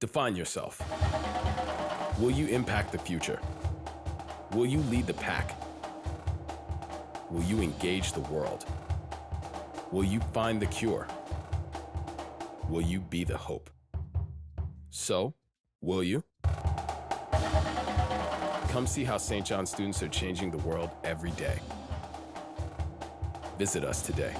Define yourself. Will you impact the future? Will you lead the pack? Will you engage the world? Will you find the cure? Will you be the hope? So, will you? Come see how St. John students are changing the world every day. Visit us today.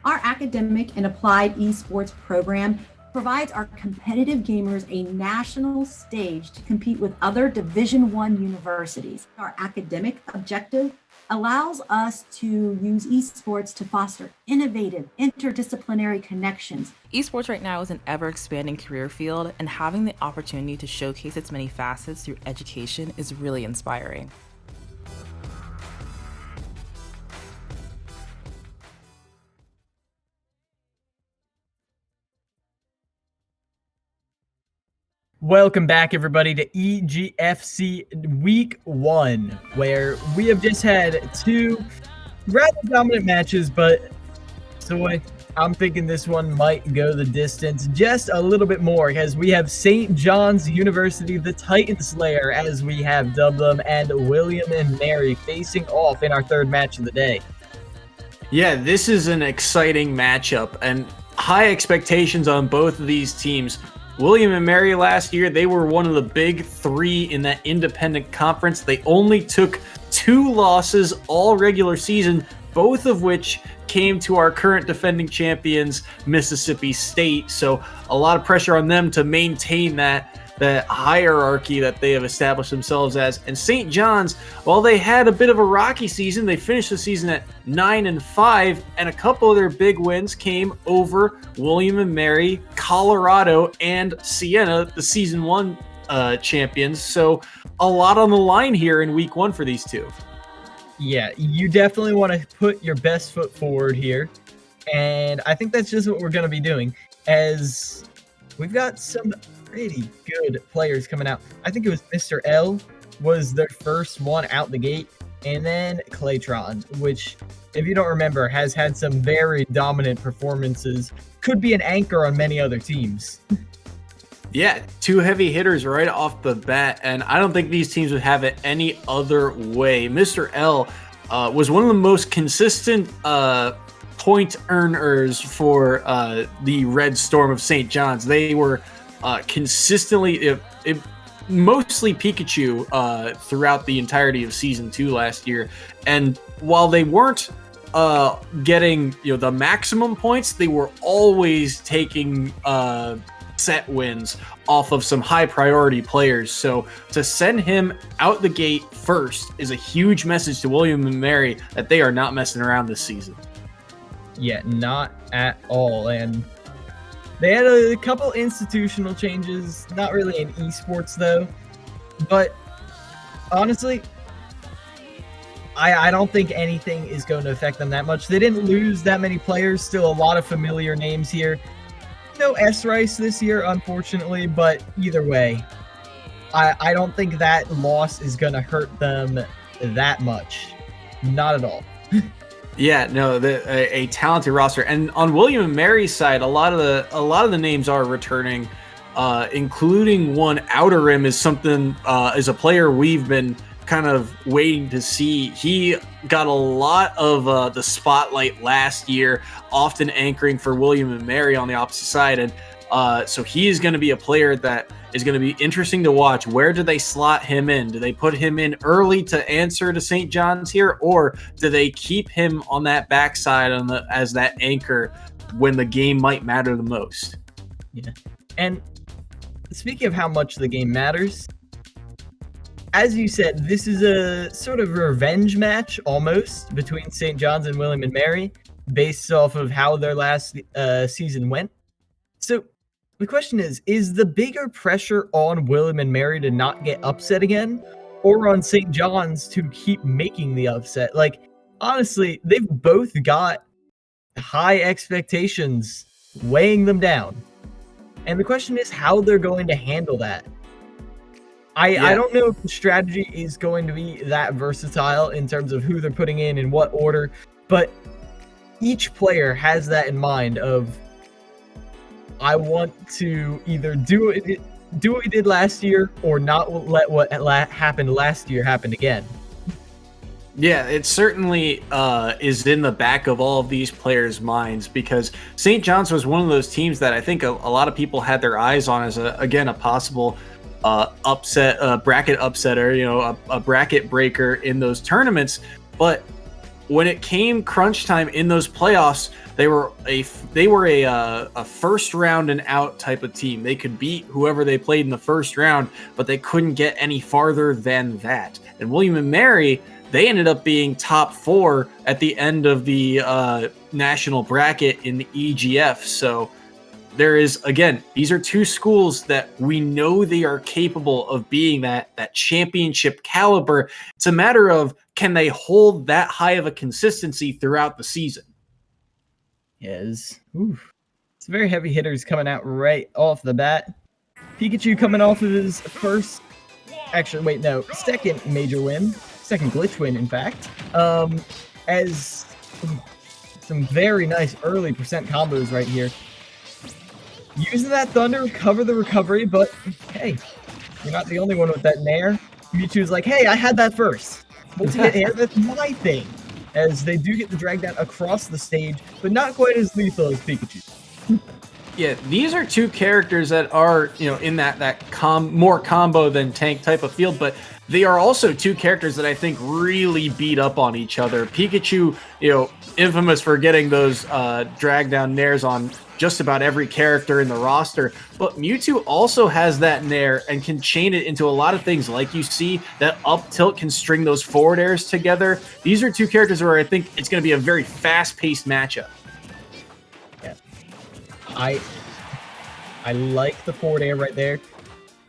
Our academic and applied esports program provides our competitive gamers a national stage to compete with other Division I universities. Our academic objective allows us to use esports to foster innovative, interdisciplinary connections. Esports right now is an ever-expanding career field, and having the opportunity to showcase its many facets through education is really inspiring. Welcome back, everybody, to EGFC Week 1, where we have just had two rather dominant matches, but Soy, I'm thinking this one might go the distance just a little bit more, because we have St. John's University, the Titan Slayer, as we have dubbed them, and William and Mary facing off in our third match of the day. Yeah, this is an exciting matchup, and high expectations on both of these teams. William and Mary last year, they were one of the big three in that independent conference. They only took 2 losses all regular season, both of which came to our current defending champions, Mississippi State. So a lot of pressure on them to maintain that hierarchy that they have established themselves as. And St. John's, while they had a bit of a rocky season, they finished the season at 9-5, and a couple of their big wins came over William and Mary, Colorado, and Siena, the season 1 champions. So a lot on the line here in week 1 for these two. Yeah, you definitely want to put your best foot forward here, and I think that's just what we're going to be doing, as we've got some pretty good players coming out. I think it was Mr. L was their first one out the gate, and then Claytron, which, if you don't remember, has had some very dominant performances, could be an anchor on many other teams. Yeah, 2 heavy hitters right off the bat, and I don't think these teams would have it any other way. Mr. L was one of the most consistent point earners for the Red Storm of St. John's. They were consistently, mostly Pikachu throughout the entirety of Season 2 last year. And while they weren't getting the maximum points, they were always taking set wins off of some high priority players. So to send him out the gate first is a huge message to William and Mary that they are not messing around this season. Yeah, not at all. And they had a couple institutional changes, not really in esports though, but honestly, I don't think anything is going to affect them that much. They didn't lose that many players, still a lot of familiar names here. No S-Rice this year, unfortunately, but either way, I don't think that loss is going to hurt them that much. Not at all. Yeah, no, a talented roster, and on William and Mary's side, a lot of the names are returning, including one Outer Rim is a player we've been kind of waiting to see. He got a lot of the spotlight last year, often anchoring for William and Mary on the opposite side, and so he is going to be a player that is going to be interesting to watch. Where do they slot him in? Do they put him in early to answer to St. John's here, or do they keep him on that backside as that anchor when the game might matter the most? Yeah, and speaking of how much the game matters, as you said, this is a sort of revenge match almost between St. John's and William and Mary, based off of how their last season went. So the question is the bigger pressure on William and Mary to not get upset again, or on St. John's to keep making the upset? Like, honestly, they've both got high expectations weighing them down. And the question is how they're going to handle that. I don't know if the strategy is going to be that versatile in terms of who they're putting in what order, but each player has that in mind of, I want to either do what we did last year or not let what happened last year happen again. Yeah, it certainly is in the back of all of these players' minds, because St. John's was one of those teams that I think a lot of people had their eyes on as a possible upset, bracket upsetter, a bracket breaker in those tournaments. But when it came crunch time in those playoffs, they were a first round and out type of team. They could beat whoever they played in the first round, but they couldn't get any farther than that. And William and Mary, they ended up being top 4 at the end of the national bracket in the EGF. So there is, again, these are two schools that we know they are capable of being that championship caliber. It's a matter of, can they hold that high of a consistency throughout the season? Yes. It's very heavy hitters coming out right off the bat. Pikachu coming off of his second major win. Second glitch win, in fact. As some very nice early percent combos right here. Using that Thunder to cover the recovery, but hey, you're not the only one with that Nair. Mewtwo's like, hey, I had that first. Multi-hit air, that's my thing. As they do get the drag down across the stage, but not quite as lethal as Pikachu. Yeah, these are two characters that are, in that more combo than tank type of field, but they are also two characters that I think really beat up on each other. Pikachu, infamous for getting those drag down Nairs on just about every character in the roster, but Mewtwo also has that Nair and can chain it into a lot of things. Like you see, that up tilt can string those forward airs together. These are two characters where I think it's going to be a very fast-paced matchup. Yeah. I like the forward air right there.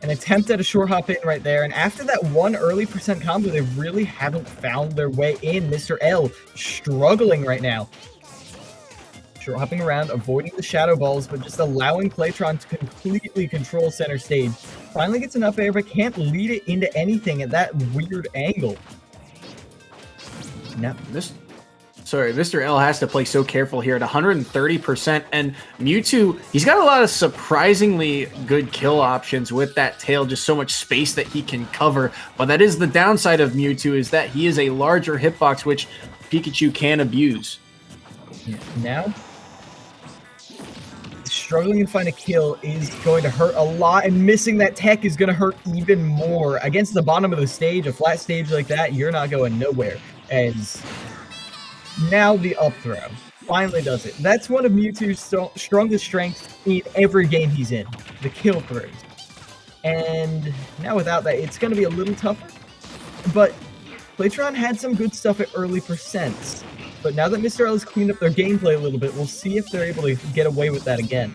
An attempt at a short hop in right there. And after that one early percent combo, they really haven't found their way in. Mr. L struggling right now. Short hopping around, avoiding the shadow balls, but just allowing Playtron to completely control center stage. Finally gets enough air, but can't lead it into anything at that weird angle. Now, Mr. L has to play so careful here at 130%, and Mewtwo, he's got a lot of surprisingly good kill options with that tail, just so much space that he can cover, but that is the downside of Mewtwo, is that he is a larger hitbox, which Pikachu can abuse. Yeah, now, struggling to find a kill is going to hurt a lot, and missing that tech is going to hurt even more. Against the bottom of the stage, a flat stage like that, you're not going nowhere. As now the up throw finally does it. That's one of Mewtwo's strongest strengths in every game he's in, the kill throws. And now without that, it's going to be a little tougher. But Playtron had some good stuff at early percents. But now that Mr. L has cleaned up their gameplay a little bit, we'll see if they're able to get away with that again.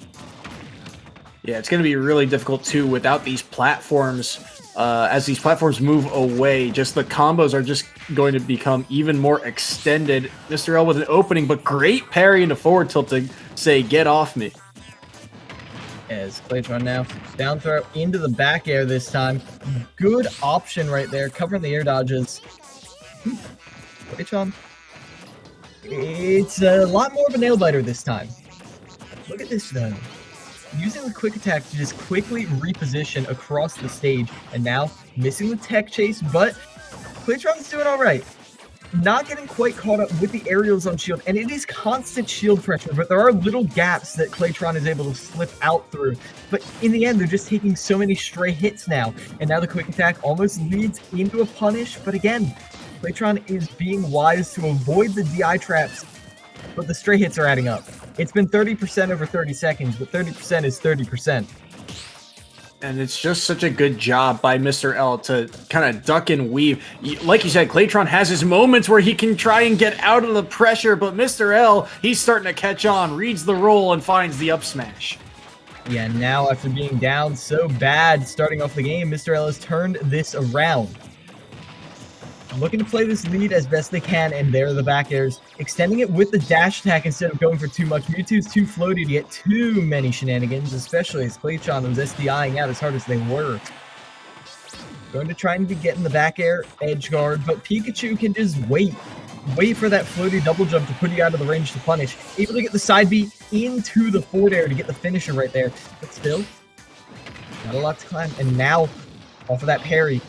Yeah, it's going to be really difficult, too, without these platforms. As these platforms move away, just the combos are just going to become even more extended. Mr. L with an opening, but great parry into forward tilt to say, get off me. As Playtron now, down throw into the back air this time. Good option right there, covering the air dodges. Playtron, it's a lot more of a nail biter this time. Look at this though. Using the quick attack to just quickly reposition across the stage, and now missing the tech chase, but Playtron's doing all right. Not getting quite caught up with the aerials on shield, and it is constant shield pressure, but there are little gaps that Playtron is able to slip out through. But in the end, they're just taking so many stray hits now, and now the quick attack almost leads into a punish, but again, Playtron is being wise to avoid the DI traps, but the stray hits are adding up. It's been 30% over 30 seconds, but 30% is 30%. And it's just such a good job by Mr. L to kind of duck and weave. Like you said, Playtron has his moments where he can try and get out of the pressure, but Mr. L, he's starting to catch on, reads the roll, and finds the up smash. Yeah, now after being down so bad starting off the game, Mr. L has turned this around. looking to play this lead as best they can, and there are the back airs, extending it with the dash attack instead of going for too much. Mewtwo's too floaty to get too many shenanigans, especially as Claytron was SDIing out as hard as they were. Going to try and get in the back air edge guard, but Pikachu can just wait for that floaty double jump to put you out of the range to punish. Able to get the side B into the forward air to get the finisher right there, but still, not a lot to climb. And now, off of that parry,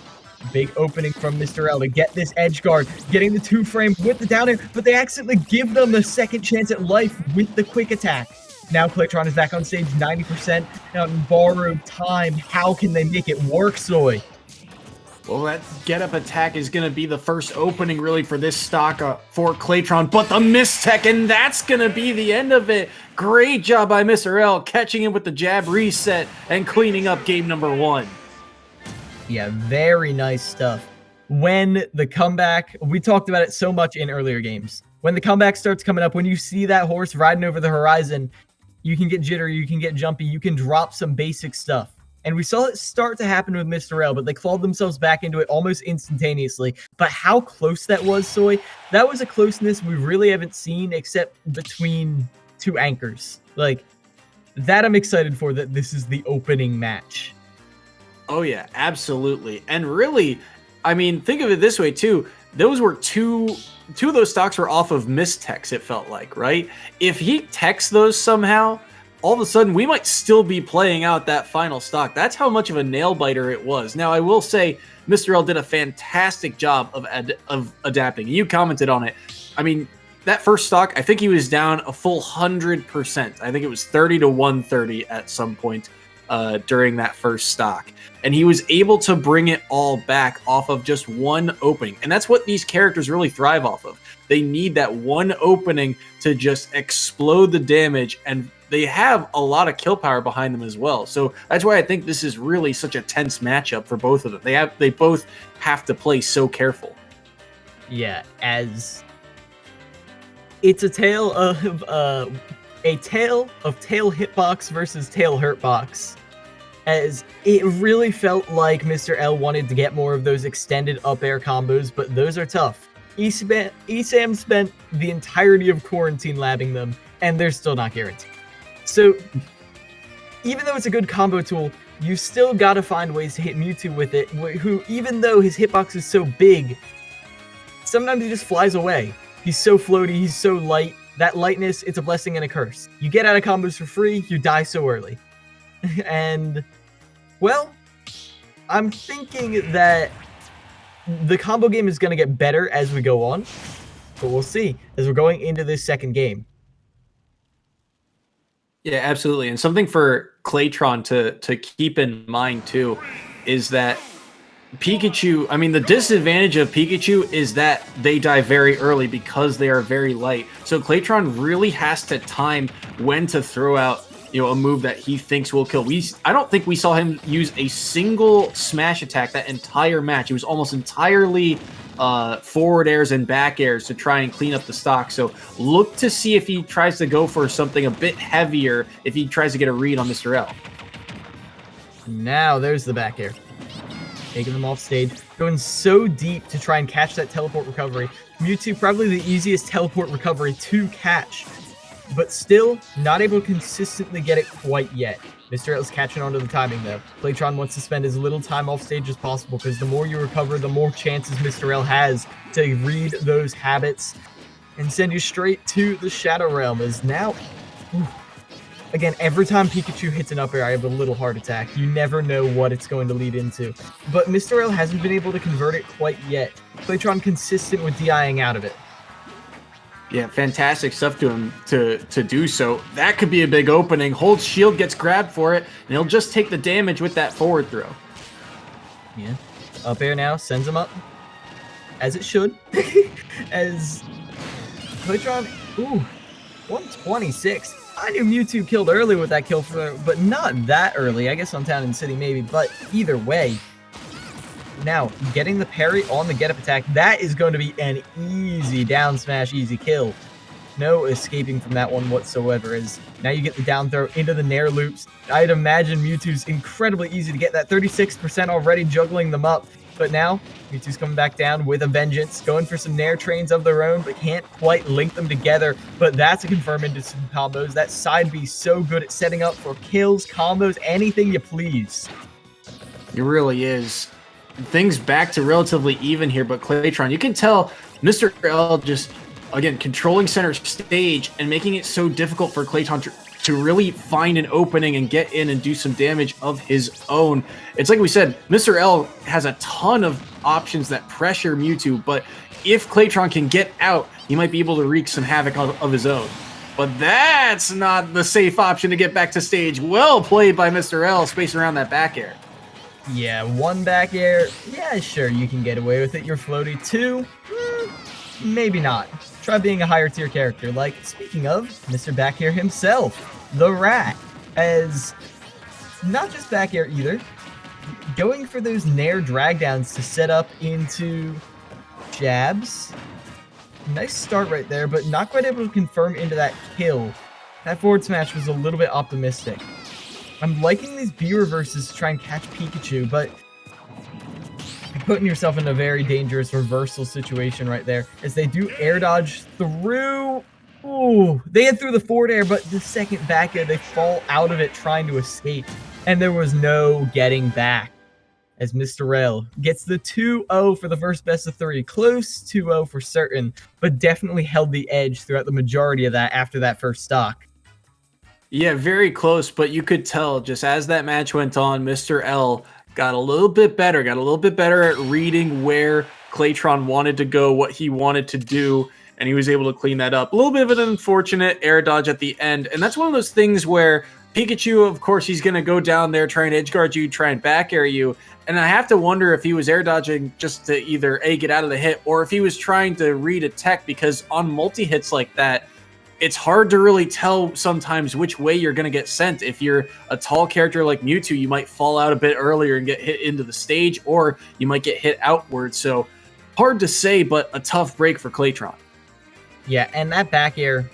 big opening from Mr. L to get this edge guard, getting the 2-frame with the down air, but they accidentally give them the second chance at life with the quick attack. Now Claytron is back on stage, 90% borrowed time. How can they make it work, Soy? Well, that get-up attack is going to be the first opening, really, for this stock for Claytron. But the mistech, and that's going to be the end of it. Great job by Mr. L, catching him with the jab reset and cleaning up game number 1. Yeah, very nice stuff. When the comeback, we talked about it so much in earlier games. When the comeback starts coming up, when you see that horse riding over the horizon, you can get jittery, you can get jumpy, you can drop some basic stuff. And we saw it start to happen with Mr. L, but they clawed themselves back into it almost instantaneously. But how close that was, Soy, that was a closeness we really haven't seen except between two anchors. Like, that I'm excited for, that this is the opening match. Oh, yeah, absolutely. And really, I mean, think of it this way, too. Those were two of those stocks were off of mistechs, it felt like, right? If he techs those somehow, all of a sudden, we might still be playing out that final stock. That's how much of a nail-biter it was. Now, I will say, Mr. L did a fantastic job of adapting. You commented on it. I mean, that first stock, I think he was down a full 100%. I think it was 30 to 130 at some point during that first stock. And he was able to bring it all back off of just one opening. And that's what these characters really thrive off of. They need that one opening to just explode the damage, and they have a lot of kill power behind them as well. So that's why I think this is really such a tense matchup for both of them. They both have to play so careful. Yeah, as it's a tale of tail hitbox versus tail hurtbox. As it really felt like Mr. L wanted to get more of those extended up air combos, but those are tough. ESAM spent the entirety of quarantine labbing them, and they're still not guaranteed. So, even though it's a good combo tool, you still gotta find ways to hit Mewtwo with it, who, even though his hitbox is so big, sometimes he just flies away. He's so floaty, he's so light. That lightness, it's a blessing and a curse. You get out of combos for free, you die so early. And, well, I'm thinking that the combo game is going to get better as we go on, but we'll see as we're going into this second game. Yeah, absolutely. And something for Claytron to keep in mind, too, is that Pikachu, I mean, the disadvantage of Pikachu is that they die very early because they are very light. So Claytron really has to time when to throw out, a move that he thinks will kill. I don't think we saw him use a single smash attack that entire match. It was almost entirely forward airs and back airs to try and clean up the stock. So look to see if he tries to go for something a bit heavier, if he tries to get a read on Mr. L. Now there's the back air. Taking them off stage, going so deep to try and catch that teleport recovery. Mewtwo, probably the easiest teleport recovery to catch, but still not able to consistently get it quite yet. Mr. L is catching onto the timing though. Claytron wants to spend as little time off stage as possible because the more you recover, the more chances Mr. L has to read those habits and send you straight to the Shadow Realm. As now, again, every time Pikachu hits an up air, I have a little heart attack. You never know what it's going to lead into. But Mr. L hasn't been able to convert it quite yet. Claytron consistent with DIing out of it. Yeah, fantastic stuff to him to do so. That could be a big opening. Holds shield, gets grabbed for it, and he'll just take the damage with that forward throw. Yeah. Up air now, sends him up. As it should. As Claytron, 126. I knew Mewtwo killed early with that kill, but not that early. I guess on Town and City maybe, but either way. Now, getting the parry on the get-up attack, that is going to be an easy down smash, easy kill. No escaping from that one whatsoever, as now you get the down throw into the Nair loops. I'd imagine Mewtwo's incredibly easy to get that 36% already, juggling them up. But now, Mewtwo's coming back down with a vengeance, going for some Nair trains of their own, but can't quite link them together. But that's a confirm into some combos. That side B so good at setting up for kills, combos, anything you please. It really is. Things back to relatively even here, but Claytron, you can tell Mr. L just, again, controlling center stage and making it so difficult for Claytron to really find an opening and get in and do some damage of his own. It's like we said, Mr. L has a ton of options that pressure Mewtwo, but if Claytron can get out, he might be able to wreak some havoc of his own. But that's not the safe option to get back to stage. Well played by Mr. L, spacing around that back air. Yeah, one back air. Yeah, sure, you can get away with it. You're floaty. Two, maybe not. Try being a higher tier character. Like, speaking of, Mr. Back Air himself, the Rat, as not just back air either, going for those Nair drag downs to set up into jabs. Nice start right there, but not quite able to confirm into that kill. That forward smash was a little bit optimistic. I'm liking these B reverses to try and catch Pikachu, but you're putting yourself in a very dangerous reversal situation right there, as they do air dodge through. Ooh, they had through the forward air, but the second back air, they fall out of it trying to escape, and there was no getting back, as Mr. L gets the 2-0 for the first best of 3. Close 2-0 for certain, but definitely held the edge throughout the majority of that after that first stock. Yeah, very close, but you could tell just as that match went on, Mr. L got a little bit better at reading where Claytron wanted to go, what he wanted to do, and he was able to clean that up. A little bit of an unfortunate air dodge at the end, and that's one of those things where Pikachu, of course, he's going to go down there, try and edge guard you, try and back air you, and I have to wonder if he was air dodging just to either A, get out of the hit, or if he was trying to read a tech, because on multi-hits like that, it's hard to really tell sometimes which way you're going to get sent. If you're a tall character like Mewtwo, you might fall out a bit earlier and get hit into the stage, or you might get hit outward. So hard to say, but a tough break for Claytron. Yeah, and that back air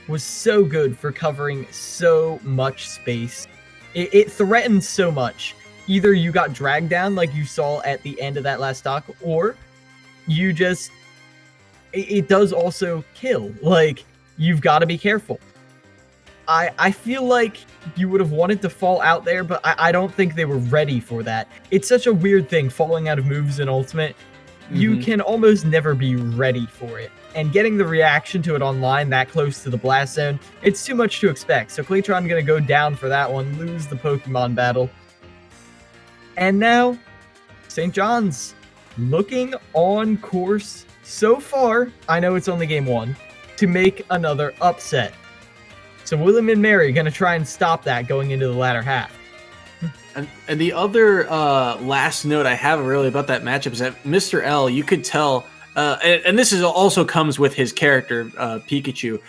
was so good for covering so much space. It threatened so much. Either you got dragged down like you saw at the end of that last stock, or you just... It does also kill. Like, you've got to be careful. I feel like you would have wanted to fall out there, but I don't think they were ready for that. It's such a weird thing, falling out of moves in Ultimate. You can almost never be ready for it. And getting the reaction to it online that close to the blast zone, it's too much to expect. So Claytron going to go down for that one, lose the Pokemon battle. And now, St. John's looking on course so far, I know it's only game 1, to make another upset. So William and Mary going to try and stop that going into the latter half. And the other last note I have really about that matchup is that Mr. L, you could tell, and this is also comes with his character, Pikachu,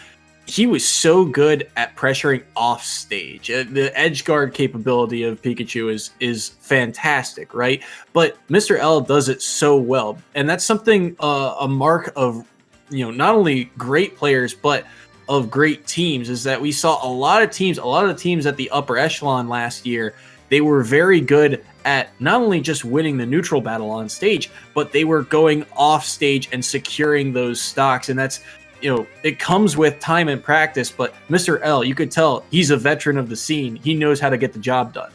he was so good at pressuring off stage. The edge guard capability of Pikachu is fantastic, right? But Mr. L does it so well, and that's something a mark of, you know, not only great players but of great teams, is that we saw a lot of the teams at the upper echelon last year. They were very good at not only just winning the neutral battle on stage, but they were going off stage and securing those stocks, and that's, you know, it comes with time and practice, but Mr. L, you could tell he's a veteran of the scene. He knows how to get the job done.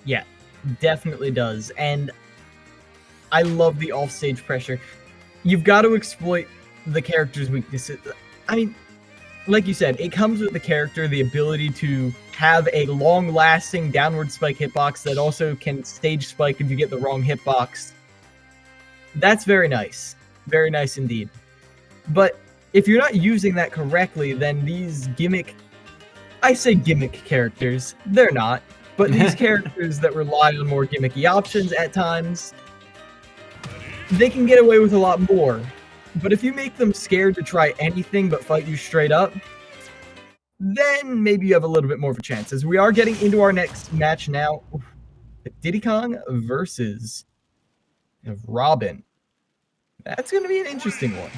Yeah, definitely does. And I love the offstage pressure. You've got to exploit the character's weaknesses. I mean, like you said, it comes with the character, the ability to have a long-lasting downward spike hitbox that also can stage spike if you get the wrong hitbox. That's very nice. Very nice indeed. But if you're not using that correctly, then these gimmick... I say gimmick characters. They're not. But these characters that rely on more gimmicky options at times, they can get away with a lot more. But if you make them scared to try anything but fight you straight up, then maybe you have a little bit more of a chance. As we are getting into our next match now, Diddy Kong versus Robin. That's going to be an interesting one.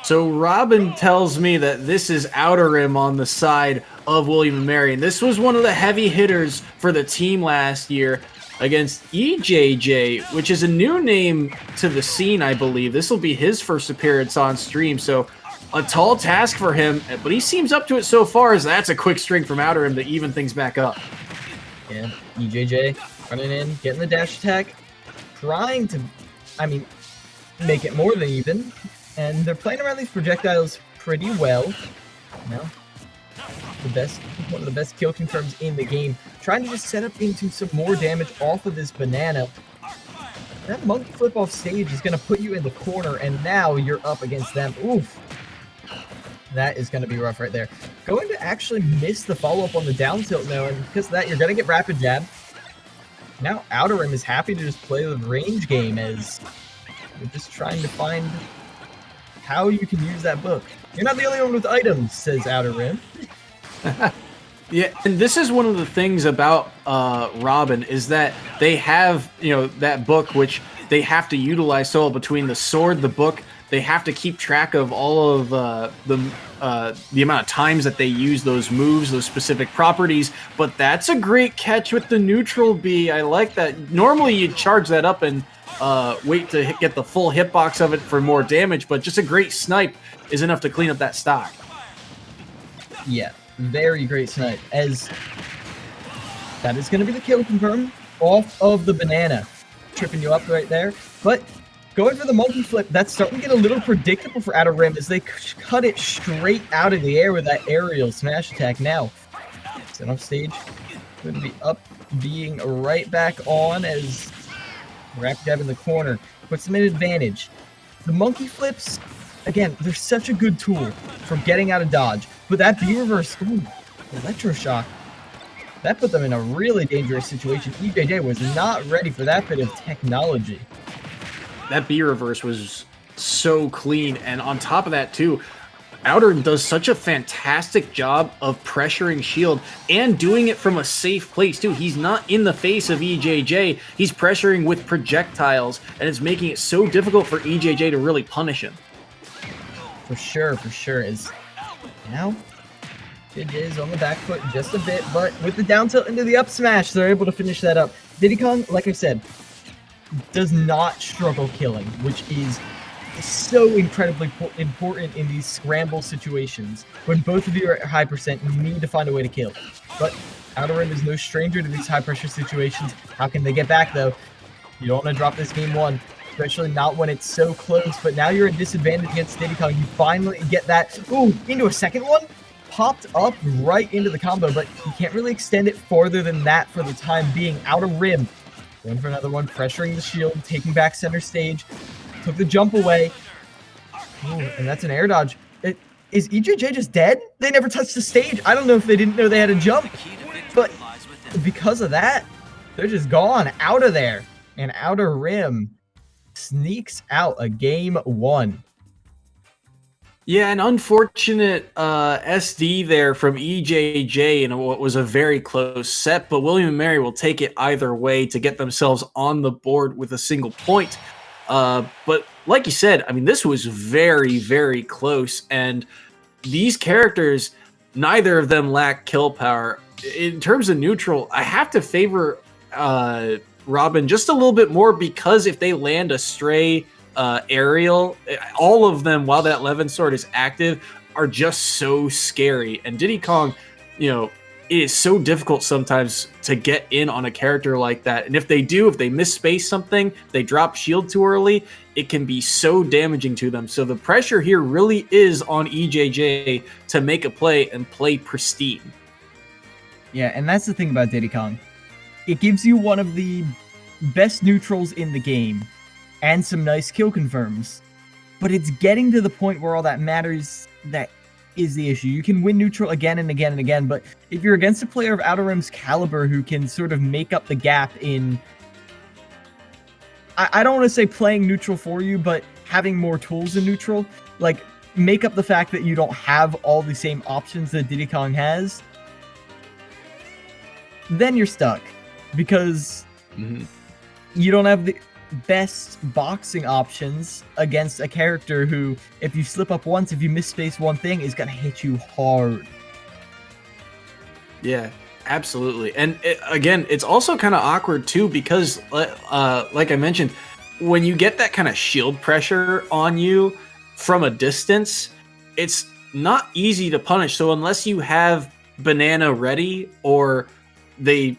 So Robin tells me that this is Outer Rim on the side of William and Mary, and this was one of the heavy hitters for the team last year. against EJJ, which is a new name to the scene, I believe. This will be his first appearance on stream, so a tall task for him, but he seems up to it so far, as that's a quick string from Outer Rim to even things back up. Yeah, EJJ running in, getting the dash attack, trying to, make it more than even, and they're playing around these projectiles pretty well. Now, one of the best kill confirms in the game, trying to just set up into some more damage off of this banana. That monkey flip off stage is going to put you in the corner, and now you're up against them. Oof. That is going to be rough right there. Going to actually miss the follow-up on the down tilt now, and because of that, you're going to get rapid jab. Now Outer Rim is happy to just play the range game, as you're just trying to find how you can use that book. You're not the only one with items, says Outer Rim. Yeah, and this is one of the things about Robin, is that they have, that book which they have to utilize. So between the sword, the book, they have to keep track of all of the amount of times that they use those moves, those specific properties. But that's a great catch with the neutral B. I like that. Normally you charge that up and wait to get the full hitbox of it for more damage, but just a great snipe is enough to clean up that stock. Yeah, very great snipe, as that is going to be the kill confirm off of the banana. Tripping you up right there, but going for the monkey flip, that's starting to get a little predictable for Outer Rim, as they cut it straight out of the air with that aerial smash attack. Now, set off stage, going to be up, being right back on, as rapid jab in the corner puts them in advantage. The monkey flips, again, they're such a good tool for getting out of dodge, but that B reverse, ooh, electroshock, that put them in a really dangerous situation. EJJ was not ready for that bit of technology. That B reverse was so clean, and on top of that too, Outer does such a fantastic job of pressuring shield and doing it from a safe place too. He's not in the face of EJJ, he's pressuring with projectiles, and it's making it so difficult for EJJ to really punish him. For sure. Is now it is on the back foot just a bit, but with the down tilt into the up smash, they're able to finish that up. Diddy Kong, like I said, does not struggle killing, which is so incredibly important in these scramble situations. When both of you are at high percent, you need to find a way to kill. But Outer Rim is no stranger to these high pressure situations. How can they get back though? You don't want to drop this game one, especially not when it's so close, but now you're at disadvantage against Diddy Kong. You finally get that, ooh, into a second one? Popped up right into the combo, but you can't really extend it farther than that for the time being. Outer Rim going for another one, pressuring the shield, taking back center stage, took the jump away. Ooh, and that's an air dodge. Is EJJ just dead? They never touched the stage. I don't know if they didn't know they had a jump, but because of that, they're just gone out of there. And Outer Rim sneaks out a game one. Yeah, an unfortunate SD there from EJJ in what was a very close set, but William and Mary will take it either way to get themselves on the board with a single point. But like you said, this was very, very close, and these characters, neither of them lack kill power. In terms of neutral, I have to favor Robin just a little bit more, because if they land a stray aerial, all of them, while that Levin sword is active, are just so scary. And Diddy Kong, it is so difficult sometimes to get in on a character like that. And if they misspace something, they drop shield too early, it can be so damaging to them. So the pressure here really is on EJJ to make a play and play pristine. Yeah, and that's the thing about Diddy Kong. It gives you one of the best neutrals in the game and some nice kill confirms, but it's getting to the point where all that matters that is the issue. You can win neutral again and again and again, but if you're against a player of Outer Rim's caliber who can sort of make up the gap in, I don't want to say playing neutral for you, but having more tools in neutral, like make up the fact that you don't have all the same options that Diddy Kong has, then you're stuck, because you don't have the best boxing options against a character who, if you slip up once, if you misspace one thing, is gonna hit you hard. Yeah, Absolutely. And again, it's also kind of awkward too because like I mentioned, when you get that kind of shield pressure on you from a distance, it's not easy to punish. So unless you have Banana ready, or they,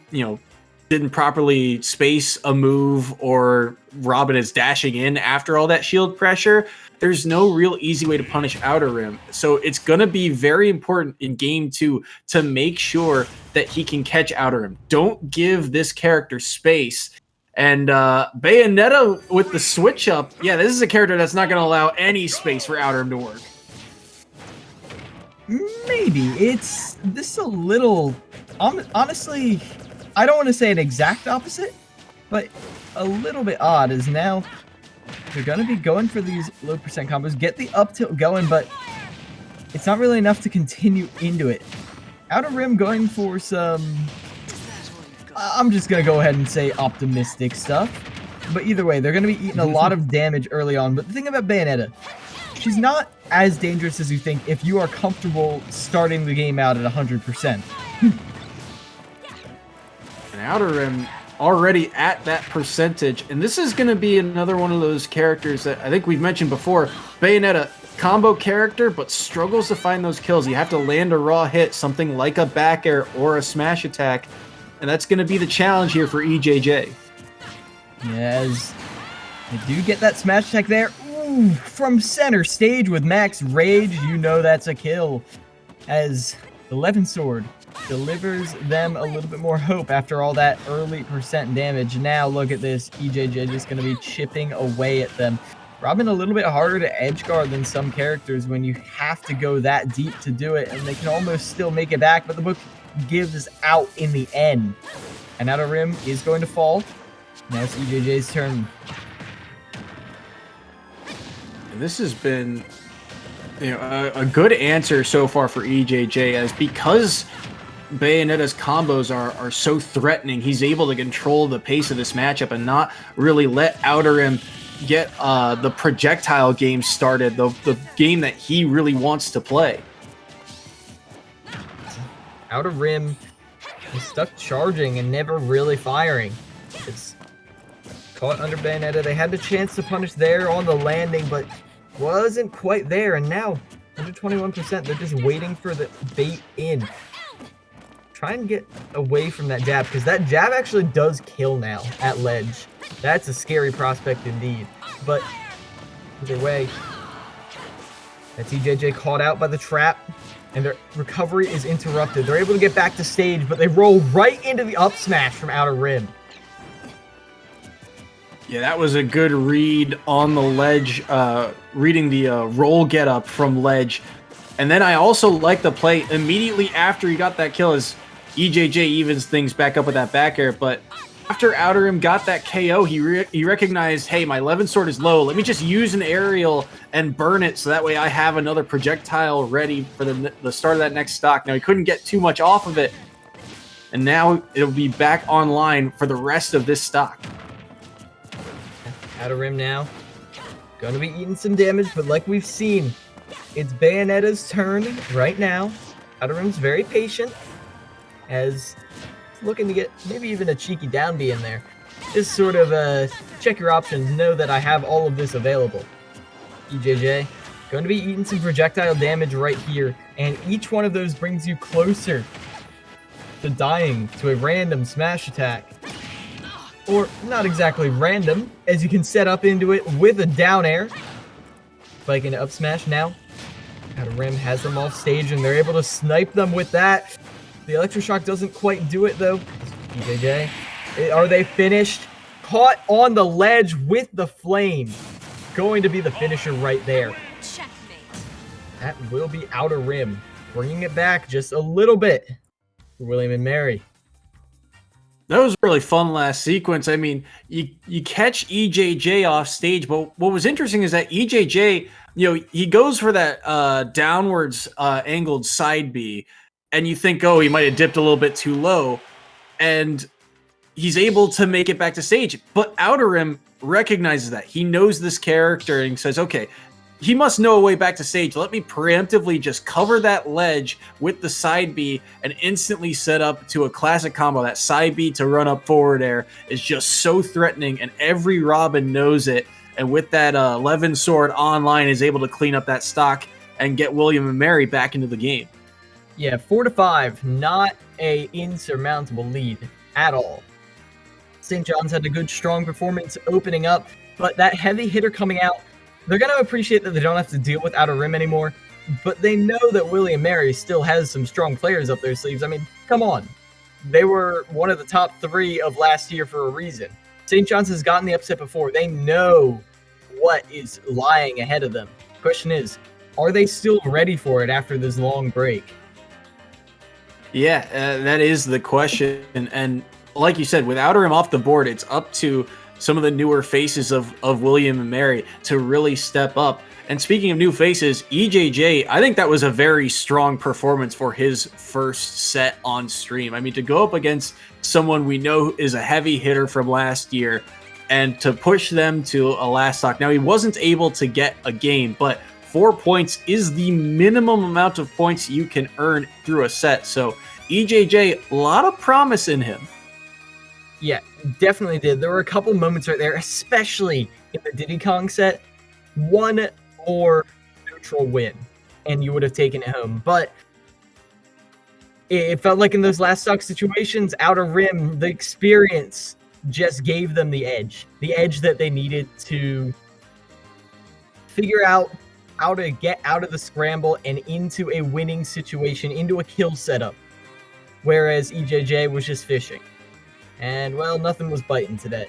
didn't properly space a move, or Robin is dashing in after all that shield pressure, there's no real easy way to punish Outer Rim. So it's going to be very important in game 2 to make sure that he can catch Outer Rim. Don't give this character space. And Bayonetta with the switch up, yeah, this is a character that's not going to allow any space for Outer Rim to work. Maybe. It's this a little... honestly, I don't want to say an exact opposite, but a little bit odd is now they're going to be going for these low percent combos, get the up tilt going, but it's not really enough to continue into it. Outer Rim going for some... I'm just going to go ahead and say optimistic stuff. But either way, they're going to be eating a lot of damage early on. But the thing about Bayonetta, she's not as dangerous as you think if you are comfortable starting the game out at 100%. And Outer Rim already at that percentage. And this is going to be another one of those characters that I think we've mentioned before. Bayonetta, combo character, but struggles to find those kills. You have to land a raw hit, something like a back air or a smash attack. And that's going to be the challenge here for EJJ. Yes, they do get that smash attack there. Ooh, from center stage with max rage, you know that's a kill. As the Levin Sword delivers them a little bit more hope after all that early percent damage. Now look at this, EJJ just going to be chipping away at them. Robin a little bit harder to edge guard than some characters when you have to go that deep to do it, and they can almost still make it back, but the book gives out in the end. And Outer Rim is going to fall. Now it's EJJ's turn. And this has been a good answer so far for EJJ, as because Bayonetta's combos are so threatening, he's able to control the pace of this matchup and not really let Outer Rim get the projectile game started, the game that he really wants to play. Outer Rim is stuck charging and never really firing. It's caught under Bayonetta. They had the chance to punish there on the landing, but wasn't quite there. And now, under 21%, they're just waiting for the bait in. Try and get away from that jab, because that jab actually does kill now at ledge. That's a scary prospect indeed. But either way, that's EJJ caught out by the trap, and their recovery is interrupted. They're able to get back to stage, but they roll right into the up smash from Outer Rim. Yeah, that was a good read on the ledge, reading the roll get up from ledge. And then I also like the play immediately after he got that kill as EJJ evens things back up with that back air. But after Outer Rim got that KO, he recognized, hey, my Levin Sword is low. Let me just use an aerial and burn it so that way I have another projectile ready for the start of that next stock. Now, he couldn't get too much off of it, and now it'll be back online for the rest of this stock. Outer Rim now. Gonna be eating some damage, but like we've seen, it's Bayonetta's turn right now. Outer Rim's very patient, as looking to get maybe even a cheeky down B in there. Just sort of check your options, know that I have all of this available. EJJ going to be eating some projectile damage right here, and each one of those brings you closer to dying to a random smash attack. Or not exactly random, as you can set up into it with a down air. Spike into up smash now. Outer Rim has them off stage, and they're able to snipe them with that. The electroshock doesn't quite do it though. EJJ, are they finished? Caught on the ledge with the flame. Going to be the finisher right there. Checkmate. That will be Outer Rim, bringing it back just a little bit for William and Mary. That was a really fun last sequence. I mean, you catch EJJ off stage, but what was interesting is that EJJ, he goes for that downwards angled side B, and you think, oh, he might have dipped a little bit too low, and he's able to make it back to stage. But Outer Rim recognizes that. He knows this character and says, okay, he must know a way back to stage. Let me preemptively just cover that ledge with the side B and instantly set up to a classic combo. That side B to run up forward air is just so threatening, and every Robin knows it. And with that 11 sword online, is able to clean up that stock and get William and Mary back into the game. Yeah, 4-5, not a insurmountable lead at all. St. John's had a good, strong performance opening up, but that heavy hitter coming out, they're going to appreciate that they don't have to deal with outer rim anymore, but they know that William Mary still has some strong players up their sleeves. I mean, come on. They were one of the top 3 of last year for a reason. St. John's has gotten the upset before. They know what is lying ahead of them. Question is, are they still ready for it after this long break? Yeah, that is the question. And like you said, with outer rim off the board, it's up to some of the newer faces of William and Mary to really step up. And speaking of new faces, EJJ, I think that was a very strong performance for his first set on stream. I mean, to go up against someone we know is a heavy hitter from last year and to push them to a last stock. Now, he wasn't able to get a game, but 4 points is the minimum amount of points you can earn through a set. So EJJ, a lot of promise in him. Yeah, definitely did. There were a couple moments right there, especially in the Diddy Kong set. One more neutral win, and you would have taken it home. But it felt like in those last stock situations, outer rim, the experience just gave them the edge that they needed to figure out how to get out of the scramble and into a winning situation, into a kill setup, whereas EJJ was just fishing. And, well, nothing was biting today.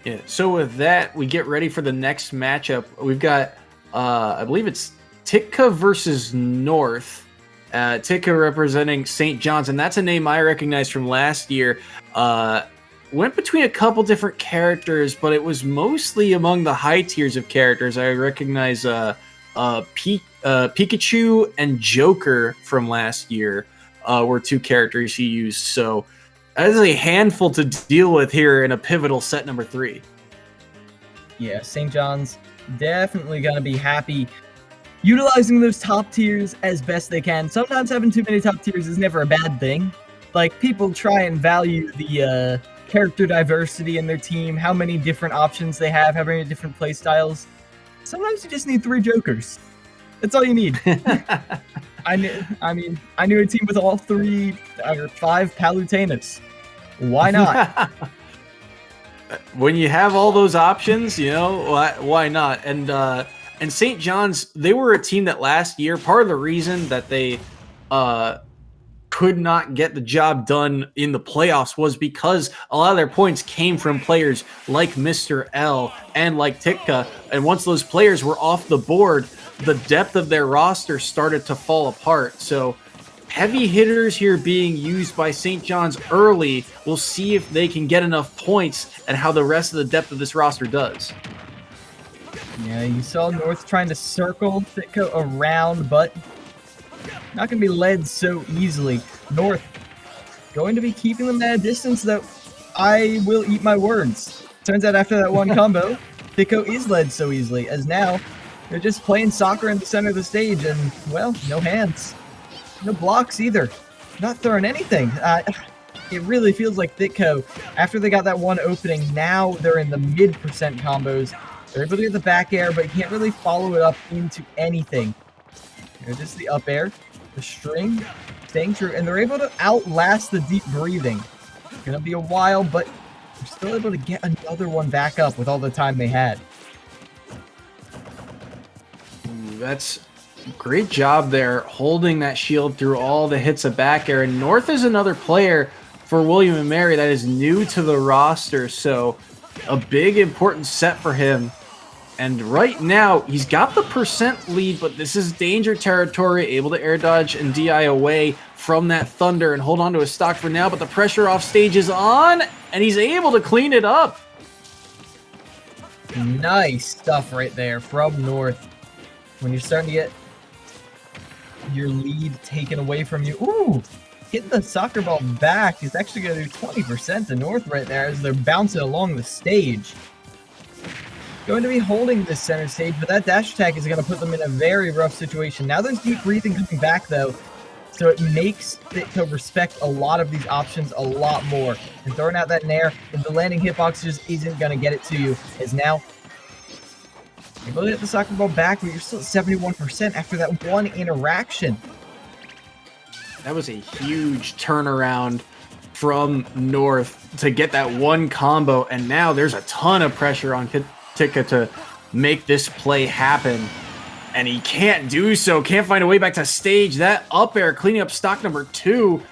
Yeah, so with that, we get ready for the next matchup. We've got, I believe it's Titka versus North. Titka representing St. John's, and that's a name I recognize from last year. Went between a couple different characters, but it was mostly among the high tiers of characters. I recognize Pikachu and Joker from last year were 2 characters he used. So that is a handful to deal with here in a pivotal set number 3. Yeah, St. John's definitely going to be happy utilizing those top tiers as best they can. Sometimes having too many top tiers is never a bad thing. Like, people try and value the character diversity in their team, how many different options they have, how many different play styles. Sometimes you just need 3 Jokers. That's all you need. I knew a team with all 3 or 5 Palutenas. Why not? When you have all those options, you know, why not? And St. John's, they were a team that last year, part of the reason that they could not get the job done in the playoffs was because a lot of their points came from players like Mr. L and like Titka. And once those players were off the board, the depth of their roster started to fall apart. So heavy hitters here being used by St. John's early. We'll see if they can get enough points and how the rest of the depth of this roster does. Yeah, you saw North trying to circle Titka around, but not going to be led so easily. North going to be keeping them at a distance that I will eat my words. Turns out after that one combo, Titka is led so easily, as now they're just playing soccer in the center of the stage, and, well, no hands. No blocks either. Not throwing anything. It really feels like Titka, after they got that one opening, now they're in the mid-percent combos. They're able to get the back air, but can't really follow it up into anything. They're just the up air, the string, staying true, and they're able to outlast the deep breathing. It's going to be a while, but they're still able to get another one back up with all the time they had. That's great job there, holding that shield through all the hits of back air. And North is another player for William and Mary that is new to the roster, so a big important set for him. And right now, he's got the percent lead, but this is danger territory, able to air dodge and DI away from that thunder and hold on to his stock for now, but the pressure off stage is on, and he's able to clean it up. Nice stuff right there from North. When you're starting to get your lead taken away from you. Ooh, hitting the soccer ball back is actually going to do 20% to North right there as they're bouncing along the stage. going to be holding this center stage, but that dash attack is going to put them in a very rough situation. Now there's deep breathing coming back, though, so it makes Thitko respect a lot of these options a lot more. And throwing out that nair, if the landing hitbox just isn't going to get it to you, is now able to hit the soccer ball back, but you're still at 71% after that one interaction. That was a huge turnaround from North to get that one combo, and now there's a ton of pressure on Tika to make this play happen, and he can't do so, can't find a way back to stage. That up air cleaning up stock number 2,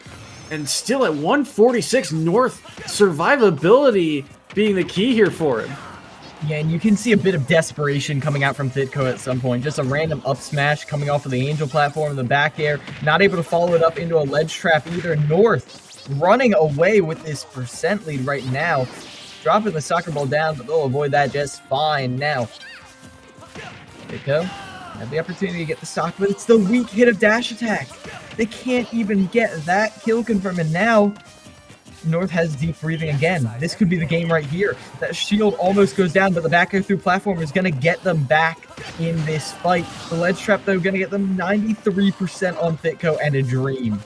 and still at 146, North survivability being the key here for him. Yeah, and you can see a bit of desperation coming out from Thitko at some point. Just a random up smash coming off of the Angel platform, the back air, not able to follow it up into a ledge trap either. North running away with this percent lead right now, dropping the soccer ball down, but they'll avoid that just fine now. Thitko had the opportunity to get the stock, but it's the weak hit of dash attack. They can't even get that kill confirm, and now North has deep breathing again. This could be the game right here. That shield almost goes down, but the back air through platform is going to get them back in this fight. The ledge trap, though, going to get them 93% on Thitko and a dream.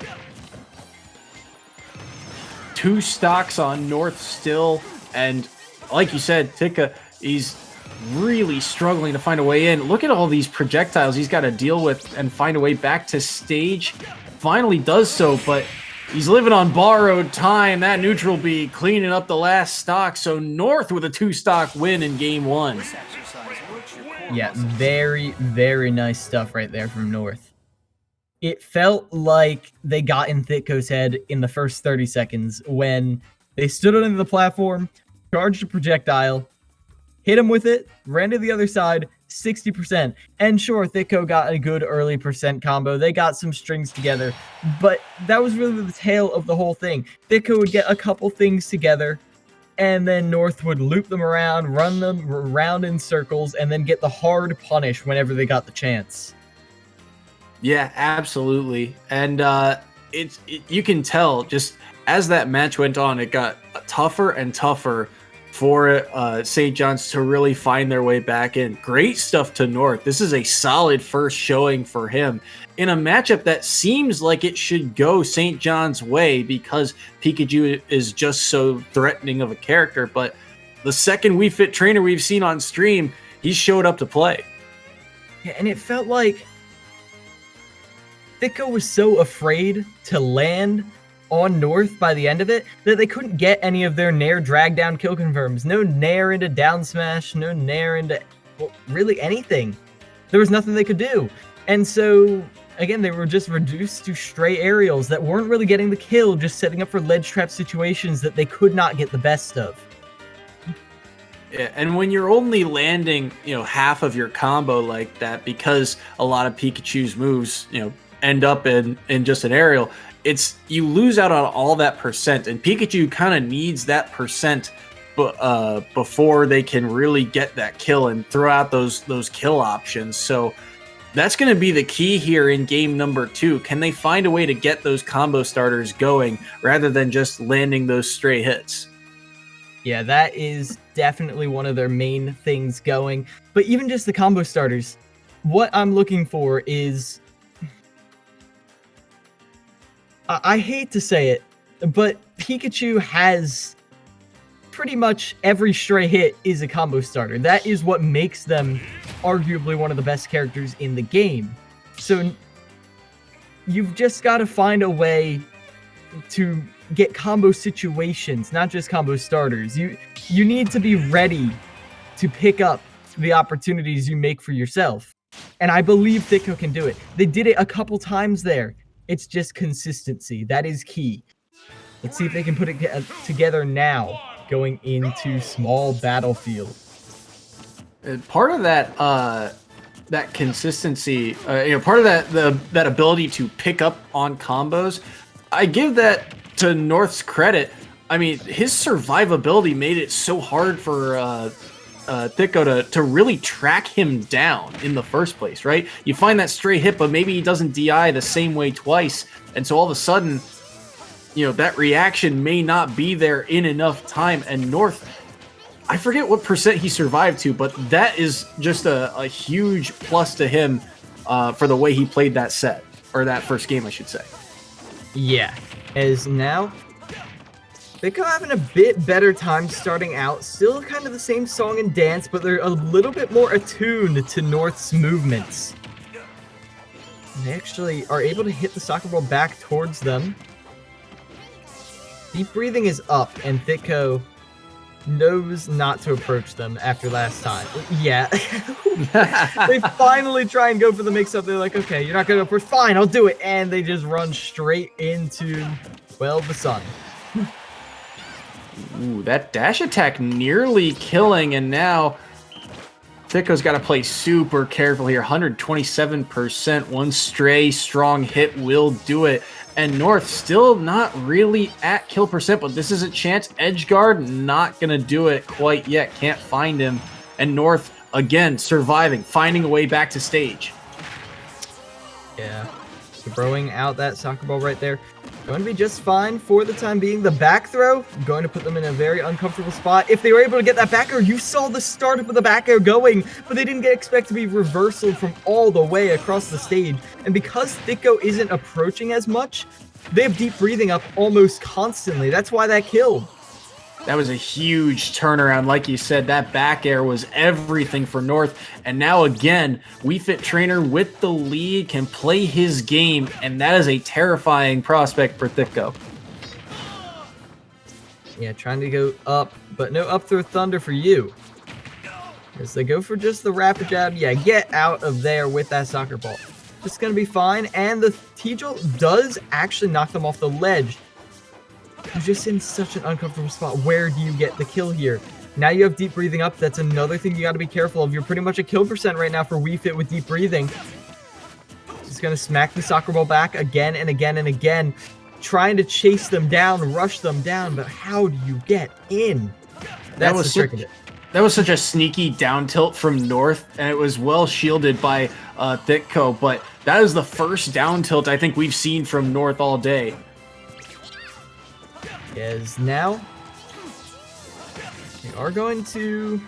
2 stocks on North still, and like you said, Tika, he's really struggling to find a way in. Look at all these projectiles he's got to deal with and find a way back to stage. Finally does so, but he's living on borrowed time. That neutral B cleaning up the last stock. So North with a 2-stock win in game 1. Yeah, very, very nice stuff right there from North. It felt like they got in Thitko's head in the first 30 seconds when they stood under the platform, charged a projectile, hit him with it, ran to the other side, 60%. And sure, Thitko got a good early percent combo. They got some strings together, but that was really the tail of the whole thing. Thitko would get a couple things together, and then North would loop them around, run them around in circles, and then get the hard punish whenever they got the chance. Yeah, absolutely. And you can tell just as that match went on, it got tougher and tougher for St. John's to really find their way back in. Great stuff to North. This is a solid first showing for him in a matchup that seems like it should go St. John's way because Pikachu is just so threatening of a character. But the second Wii Fit trainer we've seen on stream, he showed up to play. Yeah, and it felt like Thitko was so afraid to land on North by the end of it that they couldn't get any of their Nair drag down kill confirms. No Nair into down smash, no Nair into really anything. There was nothing they could do. And so, again, they were just reduced to stray aerials that weren't really getting the kill, just setting up for ledge trap situations that they could not get the best of. Yeah, and when you're only landing, half of your combo like that, because a lot of Pikachu's moves, end up in just an aerial, you lose out on all that percent, and Pikachu kind of needs that percent before they can really get that kill and throw out those kill options. So that's going to be the key here in game number 2. Can they find a way to get those combo starters going rather than just landing those stray hits? Yeah, that is definitely one of their main things going. But even just the combo starters, what I'm looking for is, I hate to say it, but Pikachu has pretty much every stray hit is a combo starter. That is what makes them arguably one of the best characters in the game. So you've just got to find a way to get combo situations, not just combo starters. You need to be ready to pick up the opportunities you make for yourself. And I believe Thitko can do it. They did it a couple times there. It's just consistency. That is key. Let's see if they can put it together now, going into small battlefield. Part of that consistency, part of that ability to pick up on combos, I give that to North's credit. I mean, his survivability made it so hard for Thitko to really track him down in the first place, right? You find that stray hit, but maybe he doesn't DI the same way twice, and so all of a sudden, that reaction may not be there in enough time, and North I forget what percent he survived to, but that is just a huge plus to him for the way he played that set, or that first game, I should say. Yeah, as now, Thicko having a bit better time starting out. Still kind of the same song and dance, but they're a little bit more attuned to North's movements. And they actually are able to hit the soccer ball back towards them. Deep breathing is up, and Thicko knows not to approach them after last time. Yeah. They finally try and go for the mix-up. They're like, okay, you're not going to approach. Fine, I'll do it. And they just run straight into, well, the sun. Ooh, that dash attack nearly killing, and now Thicko's got to play super careful here. 127%, one stray strong hit will do it. And North still not really at kill percent, but this is a chance. Edgeguard not going to do it quite yet. Can't find him. And North, again, surviving, finding a way back to stage. Yeah. Throwing out that soccer ball right there. Going to be just fine for the time being. The back throw, going to put them in a very uncomfortable spot. If they were able to get that back air, you saw the start of the back air going, but they didn't expect to be reversal from all the way across the stage. And because Thicko isn't approaching as much, they have deep breathing up almost constantly. That's why that killed. That was a huge turnaround. Like you said, that back air was everything for North. And now again, Wii Fit Trainer with the lead can play his game, and that is a terrifying prospect for Thicko. Yeah, trying to go up, but no up throw thunder for you. As they go for just the rapid jab. Yeah, get out of there with that soccer ball. It's going to be fine, and the T-Jolt does actually knock them off the ledge. You're just in such an uncomfortable spot. Where do you get the kill here? Now you have deep breathing up. That's another thing you got to be careful of. You're pretty much a kill percent right now for Wii Fit with deep breathing. Just going to smack the soccer ball back again and again and again. Trying to chase them down, rush them down, but how do you get in? That's the trick of it. That was such a sneaky down tilt from North, and it was well shielded by Thicko, but that is the first down tilt I think we've seen from North all day. Is now they are going to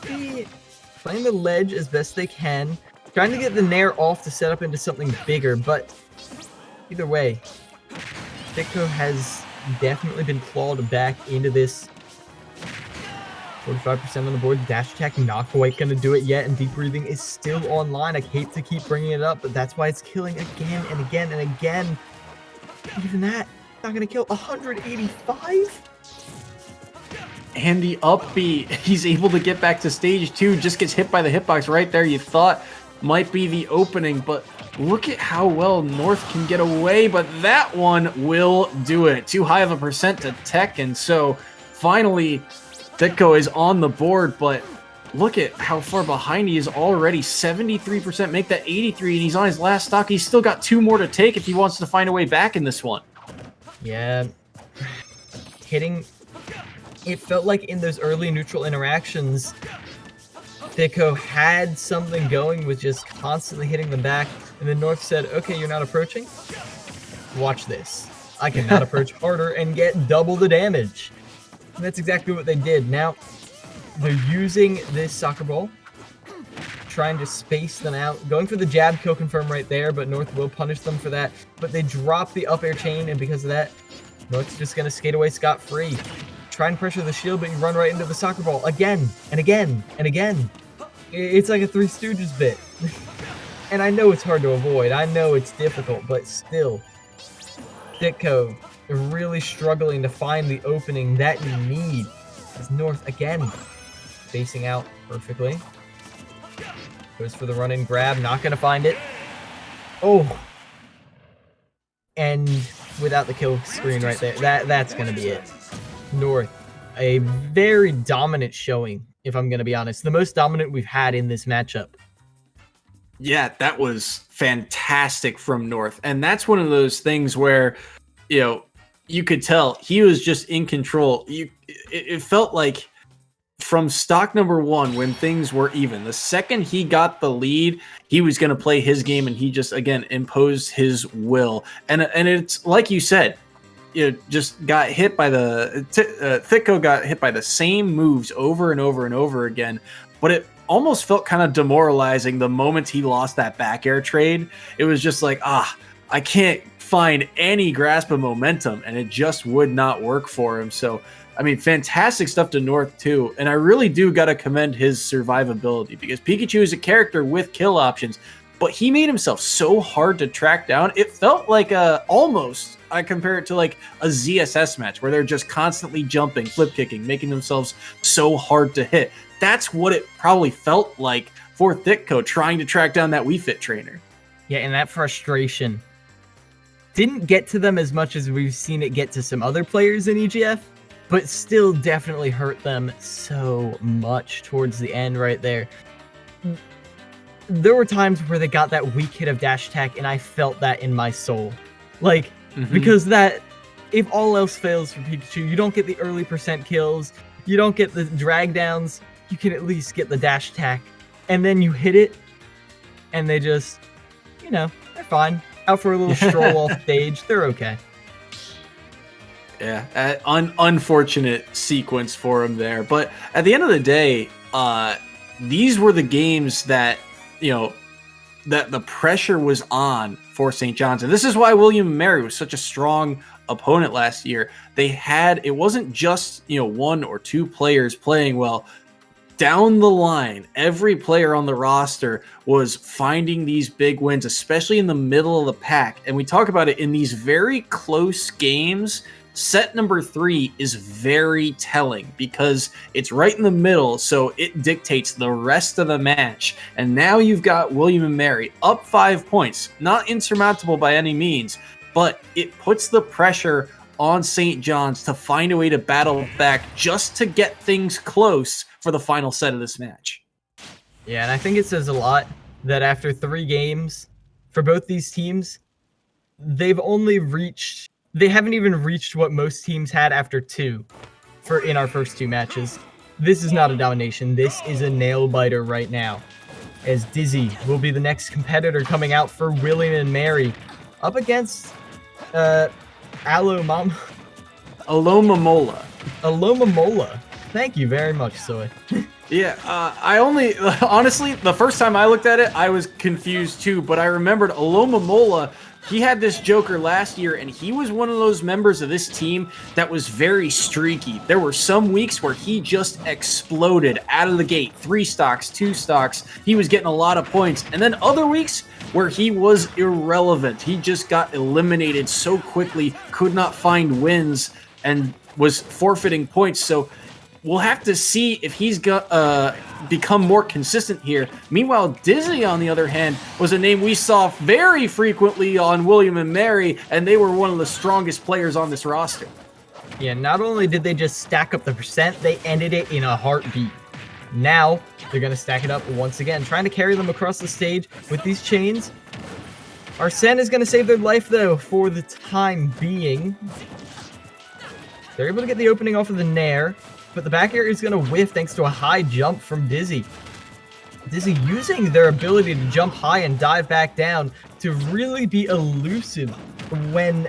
be playing the ledge as best they can, trying to get the nair off to set up into something bigger, but either way, Thicko has definitely been clawed back into this. 45% on the board. Dash attack not quite going to do it yet, and deep breathing is still online. I hate to keep bringing it up, but that's why it's killing again and again and again. Even that, not going to kill. 185? And the up B, he's able to get back to stage 2, just gets hit by the hitbox right there. You thought might be the opening, but look at how well North can get away, but that one will do it. Too high of a percent to tech, and so finally Thicko is on the board, but look at how far behind he is already. 73%, make that 83, and he's on his last stock. He's still got 2 more to take if he wants to find a way back in this one. Yeah, hitting, it felt like in those early neutral interactions, Thicko had something going with just constantly hitting them back, and then North said, okay, you're not approaching? Watch this. I cannot approach harder and get double the damage. And that's exactly what they did. Now, they're using this soccer ball, trying to space them out, going for the jab kill confirm right there, but North will punish them for that. But they drop the up air chain, and because of that, North's just going to skate away scot-free. Try and pressure the shield, but you run right into the soccer ball again and again and again. It's like a Three Stooges bit. And I know it's hard to avoid. I know it's difficult, but still, Thicko really struggling to find the opening that you need. As North again facing out perfectly. Goes for the run-in grab, not going to find it. Oh. And without the kill screen right there, that's going to be it. North, a very dominant showing, if I'm going to be honest. The most dominant we've had in this matchup. Yeah, that was fantastic from North. And that's one of those things where, you know, you could tell he was just in control. It felt like from stock number 1, when things were even, the second he got the lead, he was going to play his game, and he just, again, imposed his will. And it's like you said, just got hit by Thitko got hit by the same moves over and over and over again, but it almost felt kind of demoralizing the moment he lost that back air trade. It was just like, I can't find any grasp of momentum, and it just would not work for him. So, I mean, fantastic stuff to North too, and I really do got to commend his survivability, because Pikachu is a character with kill options, but he made himself so hard to track down. It felt like almost, I compare it to like a ZSS match where they're just constantly jumping, flip kicking, making themselves so hard to hit. That's what it probably felt like for Thitko trying to track down that Wii Fit trainer. Yeah, and that frustration didn't get to them as much as we've seen it get to some other players in EGF, but still definitely hurt them so much towards the end right there. There were times where they got that weak hit of dash attack, and I felt that in my soul. Like, because that, if all else fails for Pikachu, you don't get the early percent kills, you don't get the drag downs, you can at least get the dash attack. And then you hit it, and they just, they're fine. Out for a little stroll off stage, they're okay. Yeah, unfortunate sequence for him there. But at the end of the day, these were the games that, that the pressure was on for St. John's. And this is why William & Mary was such a strong opponent last year. It wasn't just, one or two players playing well. Down the line, every player on the roster was finding these big wins, especially in the middle of the pack. And we talk about it in these very close games. Set number 3 is very telling because it's right in the middle, so it dictates the rest of the match. And now you've got William & Mary up 5 points. Not insurmountable by any means, but it puts the pressure on St. John's to find a way to battle back just to get things close for the final set of this match. Yeah, and I think it says a lot that after 3 games for both these teams, they haven't even reached what most teams had after 2 in our first 2 matches. This is not a domination. This is a nail biter right now, as Dizzy will be the next competitor coming out for William & Mary up against Alomamola. Thank you very much, Soy. Yeah, honestly, the first time I looked at it, I was confused too, but I remembered Alomamola, he had this Joker last year, and he was one of those members of this team that was very streaky. There were some weeks where he just exploded out of the gate. 3 stocks, 2 stocks. He was getting a lot of points. And then other weeks where he was irrelevant. He just got eliminated so quickly, could not find wins, and was forfeiting points. So we'll have to see if he's become more consistent here. Meanwhile, Dizzy, on the other hand, was a name we saw very frequently on William & Mary, and they were one of the strongest players on this roster. Yeah, not only did they just stack up the percent, they ended it in a heartbeat. Now, they're going to stack it up once again, trying to carry them across the stage with these chains. Arsene is going to save their life, though, for the time being. They're able to get the opening off of the Nair, but the back air is going to whiff thanks to a high jump from Dizzy. Dizzy using their ability to jump high and dive back down to really be elusive when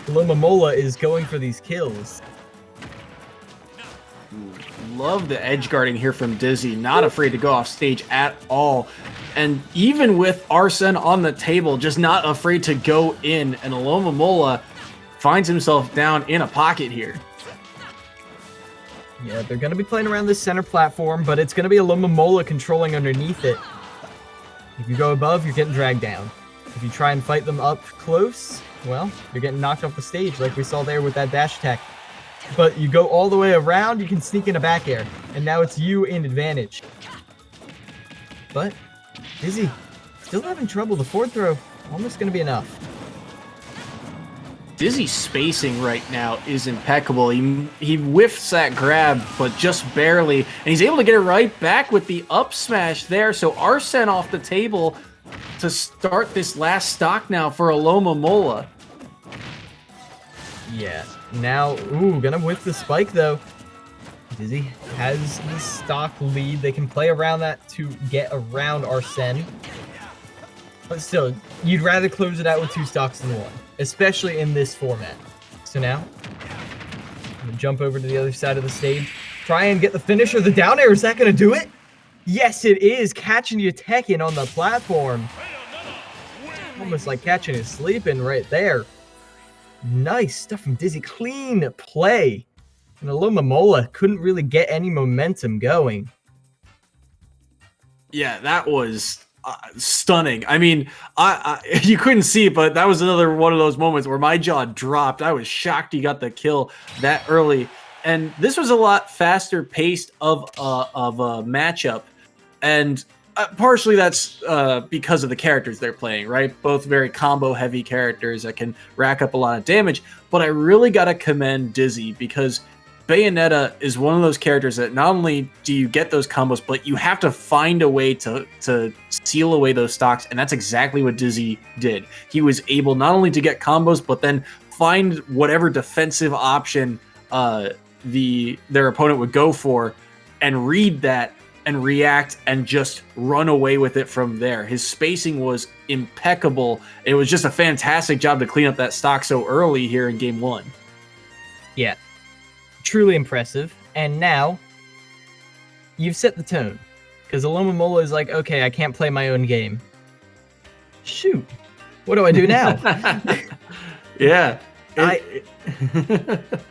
Lomamola is going for these kills. Love the edge guarding here from Dizzy, not afraid to go off stage at all. And even with Arsene on the table, just not afraid to go in, and Lomamola finds himself down in a pocket here. Yeah, they're going to be playing around this center platform, but it's going to be a Lomamola controlling underneath it. If you go above, you're getting dragged down. If you try and fight them up close, well, you're getting knocked off the stage like we saw there with that dash attack. But you go all the way around, you can sneak in a back air, and now it's you in advantage. But Dizzy still having trouble. The forward throw almost going to be enough. Dizzy's spacing right now is impeccable. He whiffs that grab, but just barely, and he's able to get it right back with the up smash there. So Arsene off the table to start this last stock now for Lomamola. Yeah, now, gonna whiff the spike though. Dizzy has the stock lead. They can play around that to get around Arsene. But still, you'd rather close it out with 2 stocks than 1, especially in this format. So now, I'm gonna jump over to the other side of the stage. Try and get the finisher. The down air, is that gonna do it? Yes, it is. Catching you Tekken on the platform. Almost like catching you sleeping right there. Nice stuff from Dizzy. Clean play. And Alomomola couldn't really get any momentum going. Yeah, that was stunning. I mean, you couldn't see it, but that was another one of those moments where my jaw dropped. I was shocked he got the kill that early. And this was a lot faster paced of a matchup. And partially that's because of the characters they're playing, right? Both very combo heavy characters that can rack up a lot of damage. But I really got to commend Dizzy because Bayonetta is one of those characters that not only do you get those combos, but you have to find a way to seal away those stocks. And that's exactly what Dizzy did. He was able not only to get combos, but then find whatever defensive option their opponent would go for and read that and react and just run away with it from there. His spacing was impeccable. It was just a fantastic job to clean up that stock so early here in game one. Yeah, truly impressive. And now you've set the tone because Alomomola is like, okay, I can't play my own game. Shoot, what do I do now? Yeah.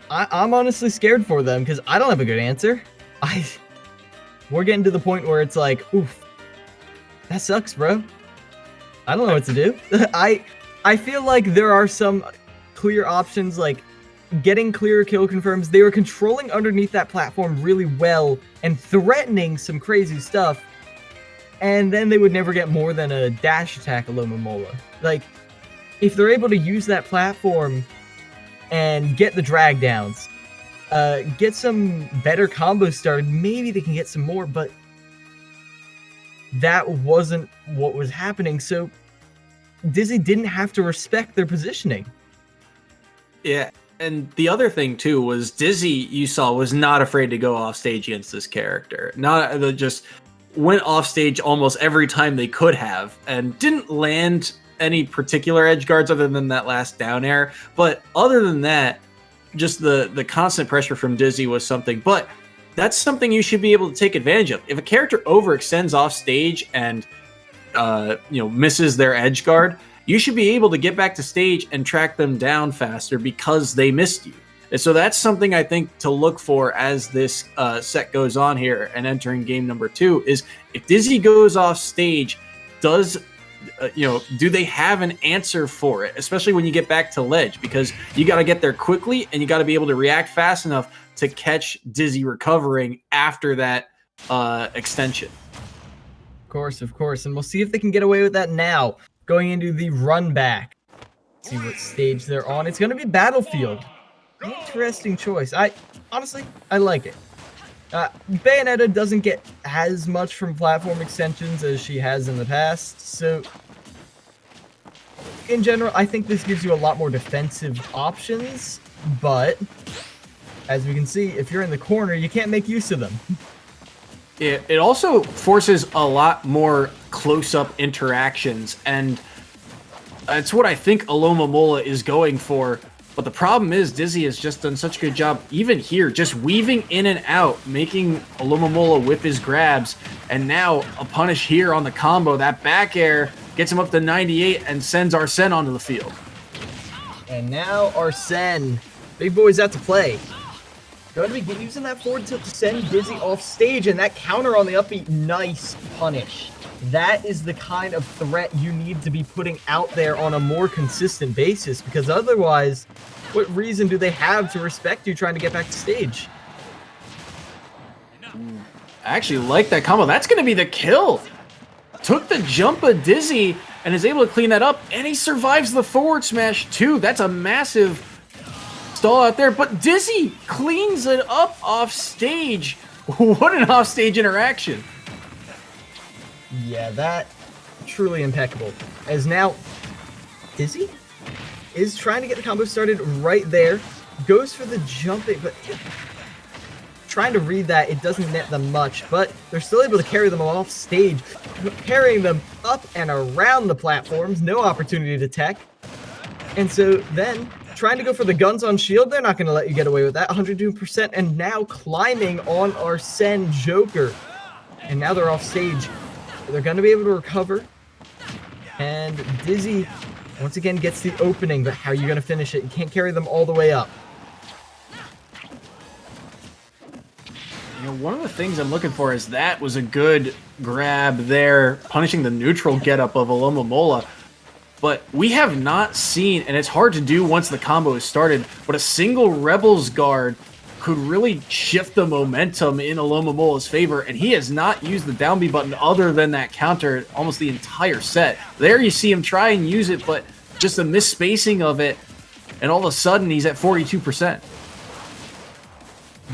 I'm honestly scared for them because I don't have a good answer. We're getting to the point where it's like, oof, that sucks, bro. I don't know what to do. I feel like there are some clear options, like getting clear kill confirms. They were controlling underneath that platform really well and threatening some crazy stuff. And then they would never get more than a dash attack Alomomola. Like, if they're able to use that platform and get the drag downs, get some better combos started, maybe they can get some more, but that wasn't what was happening. So Dizzy didn't have to respect their positioning. Yeah, and the other thing too was Dizzy, you saw, was not afraid to go off stage against this character. Just went off stage almost every time they could have and didn't land any particular edge guards other than that last down air. But other than that, just the constant pressure from Dizzy was something. But that's something you should be able to take advantage of. If a character overextends off stage and misses their edge guard, you should be able to get back to stage and track them down faster because they missed you. And so that's something I think to look for as this set goes on here and entering game number 2 is if Dizzy goes off stage, do they have an answer for it, especially when you get back to ledge, because you got to get there quickly and you got to be able to react fast enough to catch Dizzy recovering after that extension. Of course. And we'll see if they can get away with that now. Going into the run back. See what stage they're on. It's going to be Battlefield. Interesting choice. I like it. Bayonetta doesn't get as much from platform extensions as she has in the past, so in general, I think this gives you a lot more defensive options, but as we can see, if you're in the corner, you can't make use of them. It also forces a lot more close-up interactions, and that's what I think Alomomola is going for. But the problem is Dizzy has just done such a good job, even here, just weaving in and out, making Alomomola whip his grabs, and now a punish here on the combo. That back air gets him up to 98 and sends Arsene onto the field. And now Arsene, big boy's out to play. Going to begin using that forward tilt to send Dizzy off stage, and that counter on the upbeat, nice punish. That is the kind of threat you need to be putting out there on a more consistent basis, because otherwise, what reason do they have to respect you trying to get back to stage? I actually like that combo. That's going to be the kill. Took the jump of Dizzy and is able to clean that up, and he survives the forward smash too. That's a massive stall out there, but Dizzy cleans it up off stage. What an off stage interaction. Yeah, that truly impeccable. As now, Dizzy is trying to get the combo started right there. Goes for the jump, but trying to read that, it doesn't net them much, but they're still able to carry them off stage, carrying them up and around the platforms. No opportunity to tech. And so then trying to go for the guns on shield. They're not going to let you get away with that. 102%, and now climbing on Arsene Joker. And now they're off stage. They're going to be able to recover. And Dizzy, once again, gets the opening, but how are you going to finish it? You can't carry them all the way up. You know, one of the things I'm looking for is that was a good grab there, punishing the neutral getup of Alomomola. But we have not seen, and it's hard to do once the combo is started, but a single Rebels guard could really shift the momentum in Alomomola's favor, and he has not used the down B button other than that counter almost the entire set. There you see him try and use it, but just a misspacing of it, and all of a sudden he's at 42%.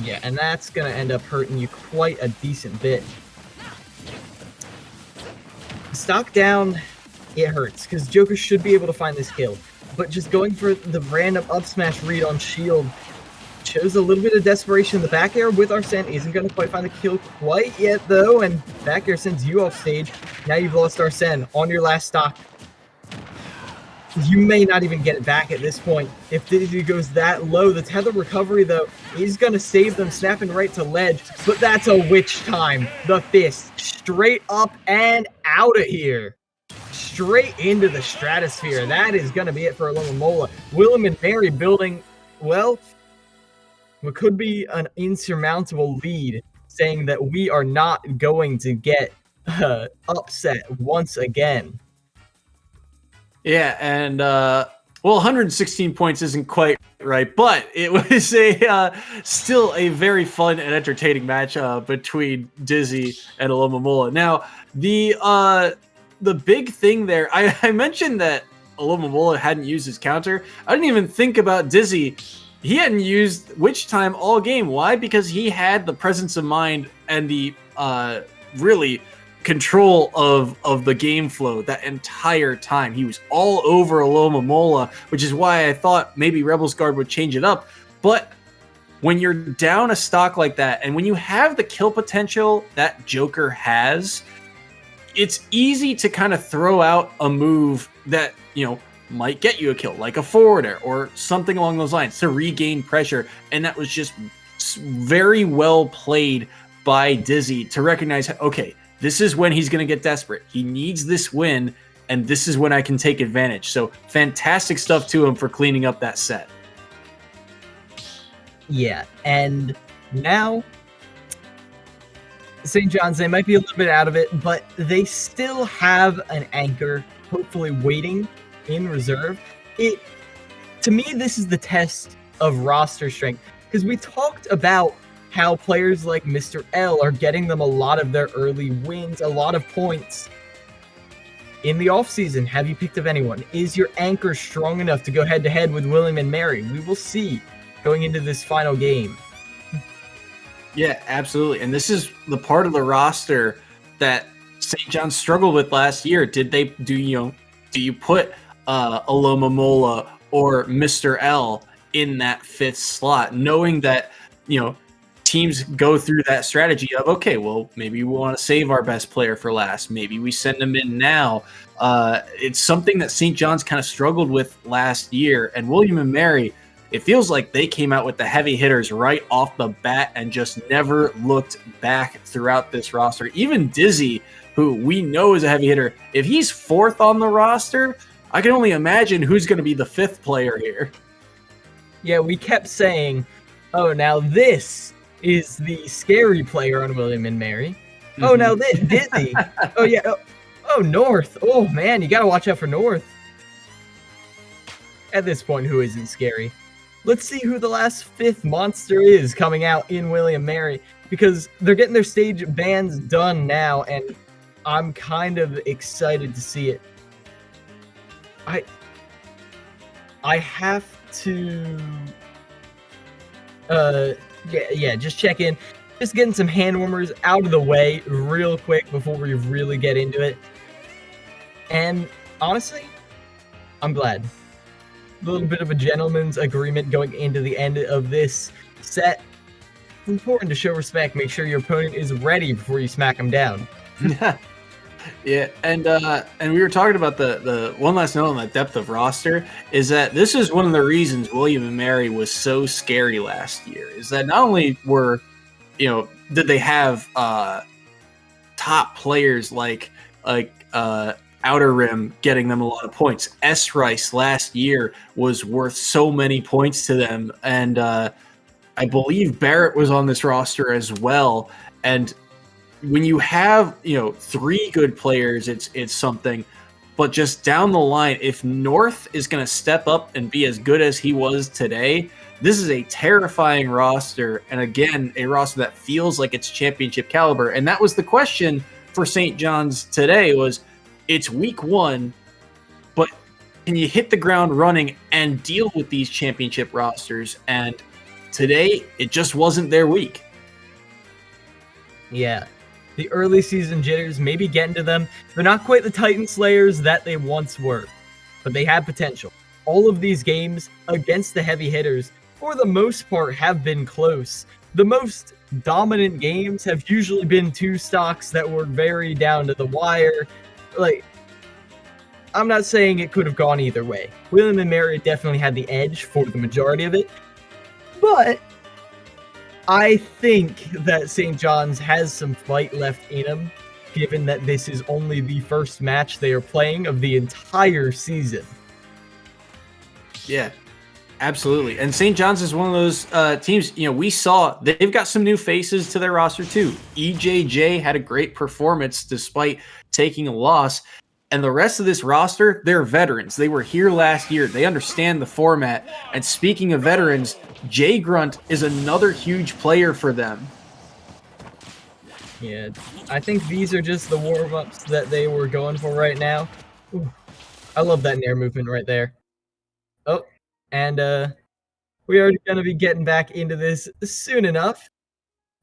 Yeah, and that's going to end up hurting you quite a decent bit. Stock down, it hurts, because Joker should be able to find this kill. But just going for the random up smash read on shield shows a little bit of desperation. The back air with Arsene isn't going to quite find the kill quite yet, though, and back air sends you off stage. Now you've lost Arsene on your last stock. You may not even get it back at this point. If Dizzy goes that low, the tether recovery, though, is going to save them, snapping right to ledge. But that's a witch time. The fist straight up and out of here. Straight into the stratosphere. That is going to be it for Alomomola. William and Mary building, well, what could be an insurmountable lead, saying that we are not going to get upset once again. Yeah, and well, 116 points isn't quite right, but it was a still a very fun and entertaining match between Dizzy and Alomomola. Now, the big thing there, I mentioned that Alomomola hadn't used his counter. I didn't even think about Dizzy. He hadn't used Witch Time all game. Why? Because he had the presence of mind and the really control of the game flow that entire time. He was all over Alomomola, which is why I thought maybe Rebels Guard would change it up. But when you're down a stock like that, and when you have the kill potential that Joker has, it's easy to kind of throw out a move that, you know, might get you a kill, like a forward air or something along those lines to regain pressure. And that was just very well played by Dizzy to recognize, okay, this is when he's going to get desperate. He needs this win, and this is when I can take advantage. So fantastic stuff to him for cleaning up that set. Yeah, and now St. John's, they might be a little bit out of it, but they still have an anchor, hopefully waiting in reserve. To me, this is the test of roster strength, because we talked about how players like Mr. L are getting them a lot of their early wins, a lot of points. In the offseason, have you picked up anyone? Is your anchor strong enough to go head-to-head with William and Mary? We will see going into this final game. Yeah, absolutely. And this is the part of the roster that St. John's struggled with last year. Do you put Alomomola or Mr. L in that fifth slot, knowing that, you know, teams go through that strategy of, okay, well, maybe we want to save our best player for last. Maybe we send them in now. It's something that St. John's kind of struggled with last year. And William and Mary, it feels like they came out with the heavy hitters right off the bat and just never looked back throughout this roster. Even Dizzy, who we know is a heavy hitter, if he's fourth on the roster, I can only imagine who's going to be the fifth player here. Yeah, we kept saying, oh, now this is the scary player on William and Mary. Mm-hmm. Oh, now this, Dizzy. Oh, yeah. Oh, North. Oh, man, you got to watch out for North. At this point, who isn't scary? Let's see who the last fifth monster is coming out in William Mary, because they're getting their stage bans done now, and I'm kind of excited to see it. I have to just check in. Just getting some hand warmers out of the way real quick before we really get into it. And honestly, I'm glad. A little bit of a gentleman's agreement going into the end of this set. It's important to show respect. Make sure your opponent is ready before you smack them down. Yeah, and we were talking about the one last note on the depth of roster is that this is one of the reasons William and Mary was so scary last year. Is that not only did they have top players like Outer Rim getting them a lot of points. S Rice last year was worth so many points to them, and I believe Barrett was on this roster as well. And when you have three good players, it's something. But just down the line, if North is going to step up and be as good as he was today, this is a terrifying roster, and again, a roster that feels like it's championship caliber. And that was the question for St. John's today: was it's week 1, but can you hit the ground running and deal with these championship rosters? And today, it just wasn't their week. Yeah. The early season jitters maybe getting to them. They're not quite the Titan Slayers that they once were, but they have potential. All of these games against the heavy hitters, for the most part, have been close. The most dominant games have usually been 2 stocks that were very down to the wire. I'm not saying it could have gone either way. William and Mary definitely had the edge for the majority of it, but I think that St. John's has some fight left in them, given that this is only the first match they are playing of the entire season. Yeah, absolutely. And St. John's is one of those teams, we saw they've got some new faces to their roster too. EJJ had a great performance despite taking a loss. And the rest of this roster, they're veterans. They were here last year. They understand the format. And speaking of veterans, Jay Grunt is another huge player for them. Yeah, I think these are just the warm-ups that they were going for right now. Ooh, I love that nair movement right there. Oh, and we are going to be getting back into this soon enough.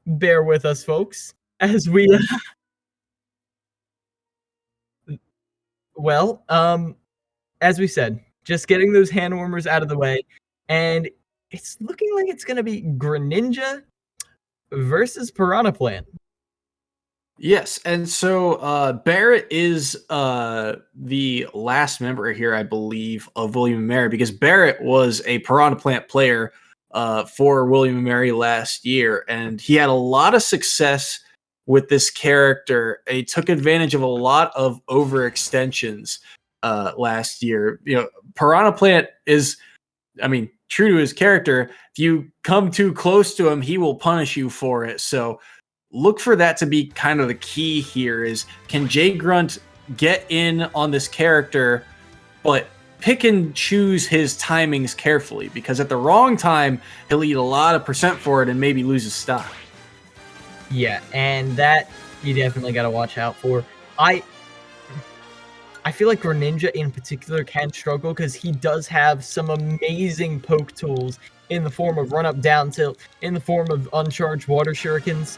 Bear with us, folks, as we... Well, as we said, just getting those hand warmers out of the way, and it's looking like it's going to be Greninja versus Piranha Plant. Yes, and so Barrett is the last member here, I believe, of William and Mary, because Barrett was a Piranha Plant player for William and Mary last year, and he had a lot of success with this character. He took advantage of a lot of overextensions last year. Piranha Plant is, true to his character. If you come too close to him, he will punish you for it. So look for that to be kind of the key here is, can Jay Grunt get in on this character, but pick and choose his timings carefully, because at the wrong time, he'll eat a lot of percent for it and maybe lose his stock. Yeah, and that you definitely got to watch out for. I feel like Greninja in particular can struggle because he does have some amazing poke tools in the form of run-up down tilt, in the form of uncharged water shurikens.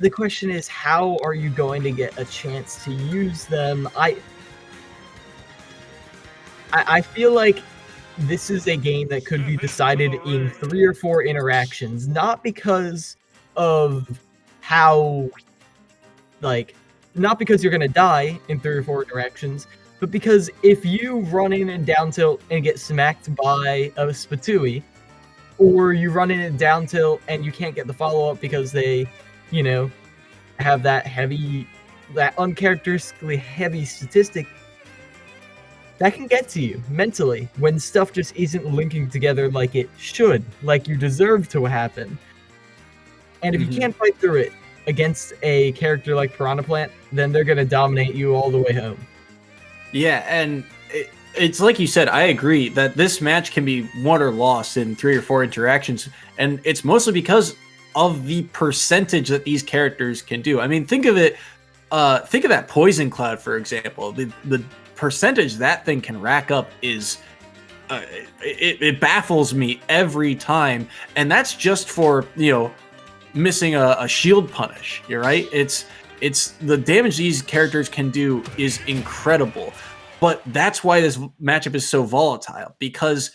The question is, how are you going to get a chance to use them? I feel like this is a game that could be decided in 3 or 4 interactions, not because of how, not because you're going to die in 3 or 4 interactions, but because if you run in and down tilt and get smacked by a Spatui, or you run in and down tilt and you can't get the follow-up because they, have that uncharacteristically heavy statistic, that can get to you mentally when stuff just isn't linking together like it should, like you deserve to happen. And if you can't fight through it against a character like Piranha Plant, then they're going to dominate you all the way home. Yeah, and it's like you said, I agree that this match can be won or lost in 3 or 4 interactions, and it's mostly because of the percentage that these characters can do. Think of it, think of that Poison Cloud, for example. The percentage that thing can rack up is... it baffles me every time, and that's just for, missing a shield punish. You're right. It's the damage these characters can do is incredible, but that's why this matchup is so volatile, because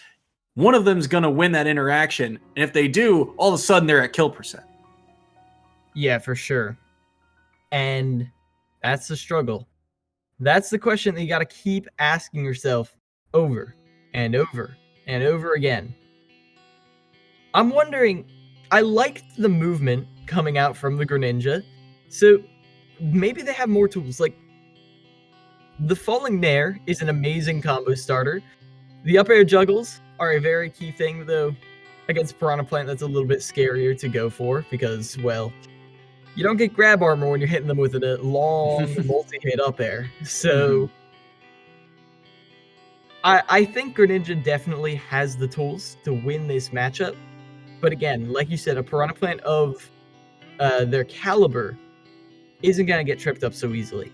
one of them's gonna win that interaction, and if they do, all of a sudden they're at kill percent. Yeah, for sure. And That's the struggle. That's the question that you got to keep asking yourself over and over and over again. I'm wondering, I liked the movement coming out from the Greninja, so maybe they have more tools. Like, the Falling Nair is an amazing combo starter. The up air juggles are a very key thing, though against Piranha Plant that's a little bit scarier to go for because, well, you don't get grab armor when you're hitting them with a long multi-hit up air. So I think Greninja definitely has the tools to win this matchup. But again, like you said, a Piranha Plant of their caliber isn't going to get tripped up so easily.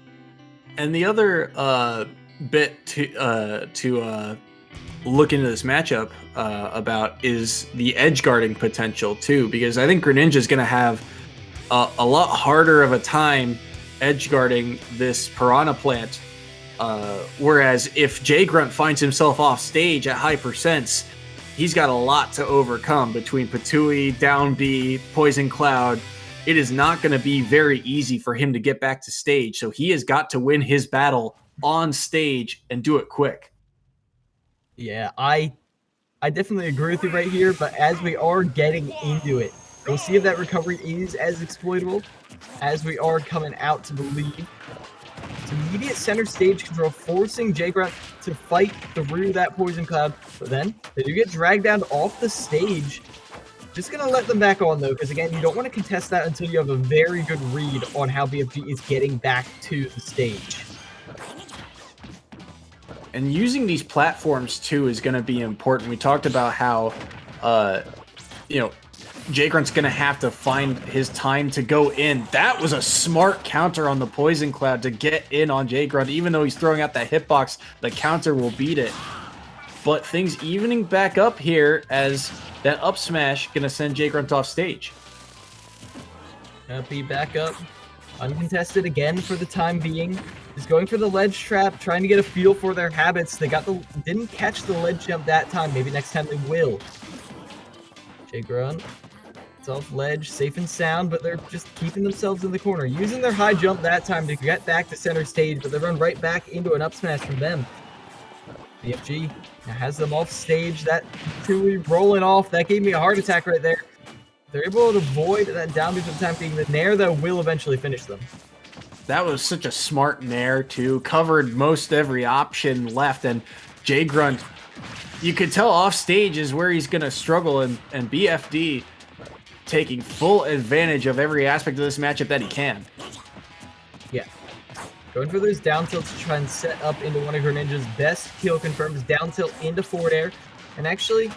And the other bit to look into this matchup about is the edge guarding potential too, because I think Greninja is going to have a lot harder of a time edge guarding this Piranha Plant. Whereas if J Grunt finds himself off stage at high percents, he's got a lot to overcome between Patui, Down B, Poison Cloud. It is not going to be very easy for him to get back to stage. So he has got to win his battle on stage and do it quick. Yeah, I definitely agree with you right here, but as we are getting into it, we'll see if that recovery is as exploitable as we are coming out to believe. It's immediate center stage control, forcing J Grunt to fight through that Poison Cloud, but then they do get dragged down off the stage. Just going to let them back on, though, because, again, you don't want to contest that until you have a very good read on how BFG is getting back to the stage. And using these platforms, too, is going to be important. We talked about how, J Grunt's going to have to find his time to go in. That was a smart counter on the Poison Cloud to get in on J Grunt. Even though he's throwing out that hitbox, the counter will beat it. But things evening back up here as that up smash going to send J Grunt off stage. Be back up. Uncontested again for the time being. Just going for the ledge trap, trying to get a feel for their habits. They didn't catch the ledge jump that time. Maybe next time they will. J Grunt. It's off ledge, safe and sound, but they're just keeping themselves in the corner. Using their high jump that time to get back to center stage, but they run right back into an up smash from them. BFG has them off stage. That truly rolling off. That gave me a heart attack right there. They're able to avoid that down B for the time being. The Nair, though, will eventually finish them. That was such a smart Nair, too. Covered most every option left, and J Grunt, you could tell off stage is where he's going to struggle, and BFD taking full advantage of every aspect of this matchup that he can. Yeah. Going for those down tilts to try and set up into one of Greninja's best kill confirms. Down tilt into forward air. And actually,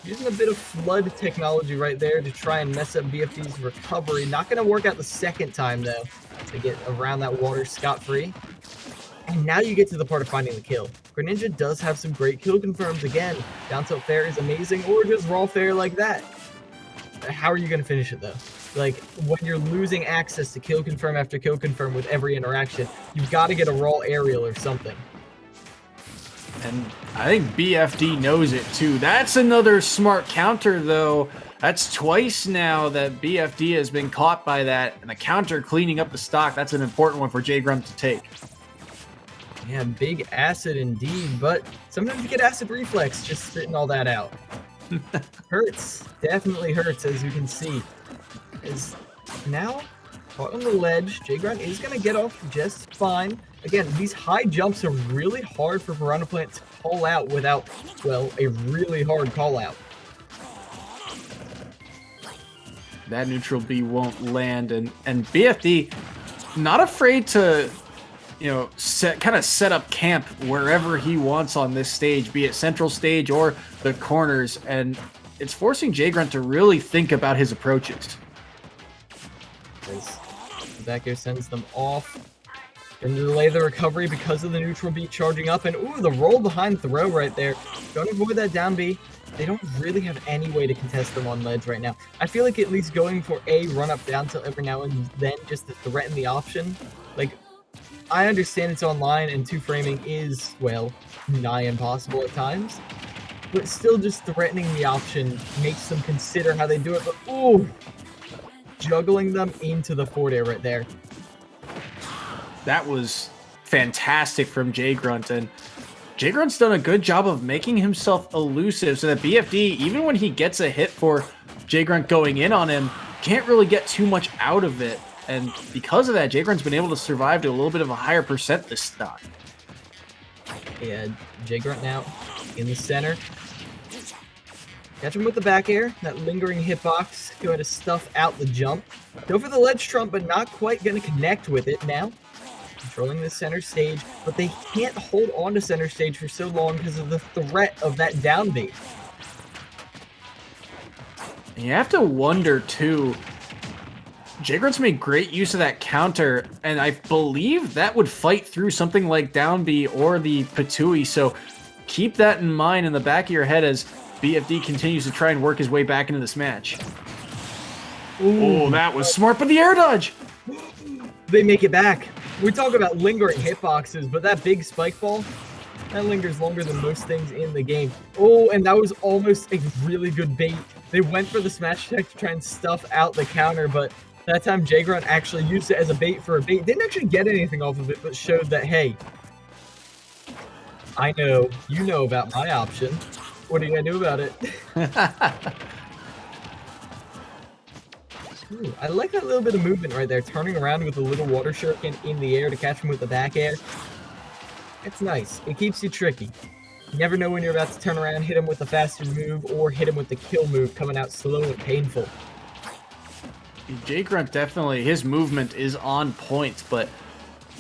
using a bit of flood technology right there to try and mess up BFD's recovery. Not going to work out the second time, though, to get around that water scot-free. And now you get to the part of finding the kill. Greninja does have some great kill confirms again. Down tilt fair is amazing, or just raw fair like that. How are you going to finish it, though? Like, when you're losing access to kill confirm after kill confirm with every interaction, you've got to get a raw aerial or something. And I think BFD knows it, too. That's another smart counter, though. That's twice now that BFD has been caught by that. And the counter cleaning up the stock, that's an important one for J Grunt to take. Yeah, big acid indeed, but sometimes you get acid reflex just spitting all that out. Hurts. Definitely hurts, as you can see. Is now caught on the ledge. J Grunt is going to get off just fine. Again, these high jumps are really hard for Piranha Plant to call out without, well, a really hard call out. That neutral B won't land, and BFD not afraid to, set up camp wherever he wants on this stage, be it central stage or the corners, and it's forcing J Grunt to really think about his approaches. The back air sends them off. Going to delay the recovery because of the neutral B charging up, and ooh, the roll behind throw right there. Don't avoid that down B. They don't really have any way to contest them on ledge right now. I feel like at least going for a run up down tilt every now and then just to threaten the option. Like, I understand it's online and two framing is, well, nigh impossible at times. But still just threatening the option makes them consider how they do it. But ooh, juggling them into the forward air right there. That was fantastic from Jay Grunt, and Jay Grunt's done a good job of making himself elusive so that BFD, even when he gets a hit for Jay Grunt going in on him, can't really get too much out of it. And because of that, Jay Grunt's been able to survive to a little bit of a higher percent this stock. Yeah, Jay Grunt now in the center. Catch him with the back air, that lingering hitbox, going to stuff out the jump. Go for the ledge trump, but not quite going to connect with it now. Controlling the center stage, but they can't hold on to center stage for so long because of the threat of that down bait. You have to wonder, too, Jay Grunt's made great use of that counter, and I believe that would fight through something like down B or the Patui, so keep that in mind in the back of your head as BFD continues to try and work his way back into this match. Ooh. Oh, that was smart, but the air dodge! They make it back. We talk about lingering hitboxes, but that big spike ball, that lingers longer than most things in the game. Oh, and that was almost a really good bait. They went for the smash attack to try and stuff out the counter, but that time Jay Grunt actually used it as a bait for a bait. Didn't actually get anything off of it, but showed that, hey, I know, you know about my option. What are you going to do about it? Ooh, I like that little bit of movement right there, turning around with a little water shuriken in the air to catch him with the back air. It's nice. It keeps you tricky. You never know when you're about to turn around, hit him with the faster move, or hit him with the kill move coming out slow and painful. Jay Grunt definitely, his movement is on point, but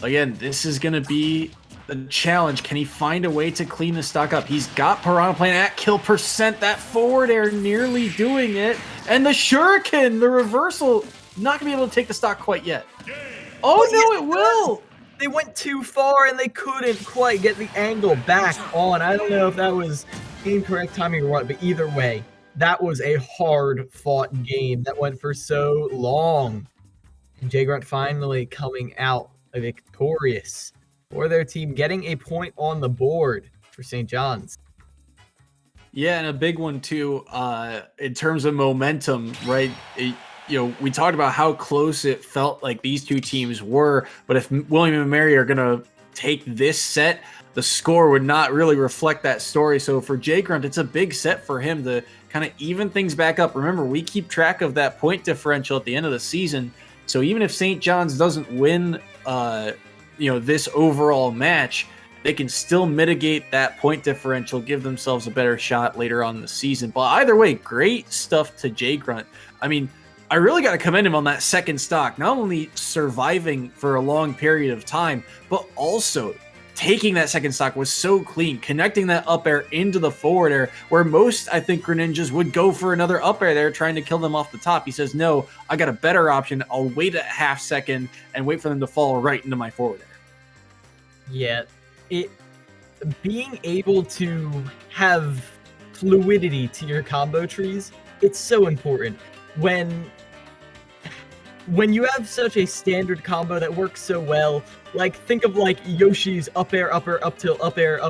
again, this is going to be the challenge. Can he find a way to clean the stock up? He's got Piranha Plant at kill percent, that forward air nearly doing it, and the shuriken, the reversal, not going to be able to take the stock quite yet. Oh no, it will! They went too far and they couldn't quite get the angle back on. I don't know if that was incorrect timing or what, but either way, that was a hard-fought game that went for so long. And Jay Grunt finally coming out victorious for their team, getting a point on the board for St. John's. Yeah, and a big one too, in terms of momentum, right? We talked about how close it felt like these two teams were, but if William and Mary are going to take this set, the score would not really reflect that story. So for Jay Grunt, it's a big set for him to kind of even things back up. Remember, we keep track of that point differential at the end of the season. So even if St. John's doesn't win, this overall match, they can still mitigate that point differential, give themselves a better shot later on in the season. But either way, great stuff to Jay Grunt. I mean, I really got to commend him on that second stock, not only surviving for a long period of time, but also taking that second stock was so clean, connecting that up air into the forward air, where most, I think, Greninjas would go for another up air there, trying to kill them off the top. He says, no, I got a better option. I'll wait a half second and wait for them to fall right into my forward air. Yeah, being able to have fluidity to your combo trees, it's so important. When you have such a standard combo that works so well, like think of like Yoshi's up air, up tilt, up air,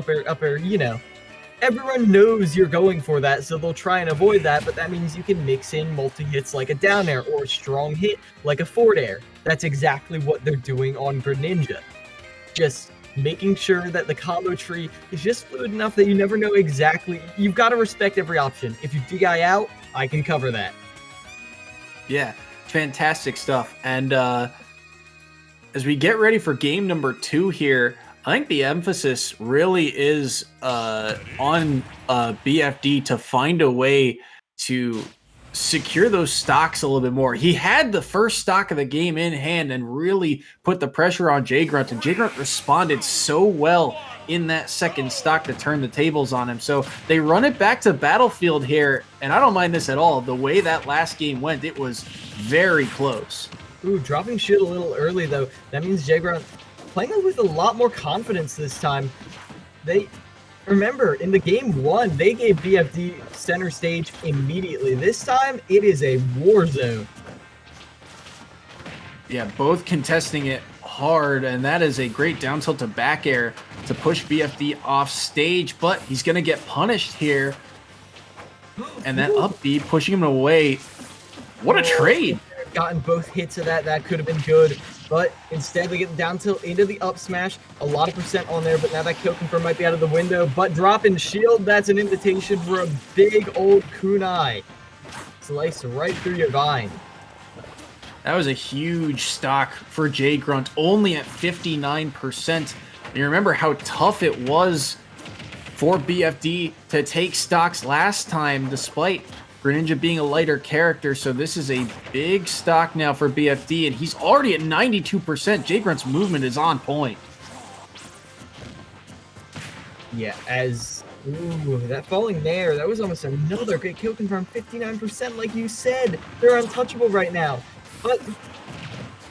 everyone knows you're going for that, so they'll try and avoid that, but that means you can mix in multi-hits like a down air or a strong hit like a forward air. That's exactly what they're doing on Greninja. Just making sure that the combo tree is just fluid enough that you never know exactly. You've got to respect every option. If you DI out, I can cover that. Yeah, fantastic stuff. And as we get ready for game number 2 here, I think the emphasis really is on BFD to find a way to secure those stocks a little bit more. He had the first stock of the game in hand and really put the pressure on Jay Grunt, and Jay Grunt responded so well in that second stock to turn the tables on him. So they run it back to Battlefield here, and I don't mind this at all. The way that last game went, it was very close. Ooh, dropping shit a little early, though. That means Jay Grunt playing with a lot more confidence this time. Remember, in the game 1, they gave BFD center stage immediately. This time, it is a war zone. Yeah, both contesting it hard, and that is a great down tilt to back air to push BFD off stage, but he's going to get punished here. And that up B pushing him away. What a trade. Gotten both hits of that. That could have been good. but instead they get the down tilt into the up smash. A lot of percent on there, but now that kill confirm might be out of the window. But drop in shield, that's an invitation for a big old kunai. Slice right through your vine. That was a huge stock for Jay Grunt, only at 59%. And you remember how tough it was for BFD to take stocks last time, despite Greninja being a lighter character. So this is a big stock now for BFD, and he's already at 92%. Jay Grunt's movement is on point. Yeah, ooh, that falling there, that was almost another great kill confirm. 59%, like you said. They're untouchable right now. But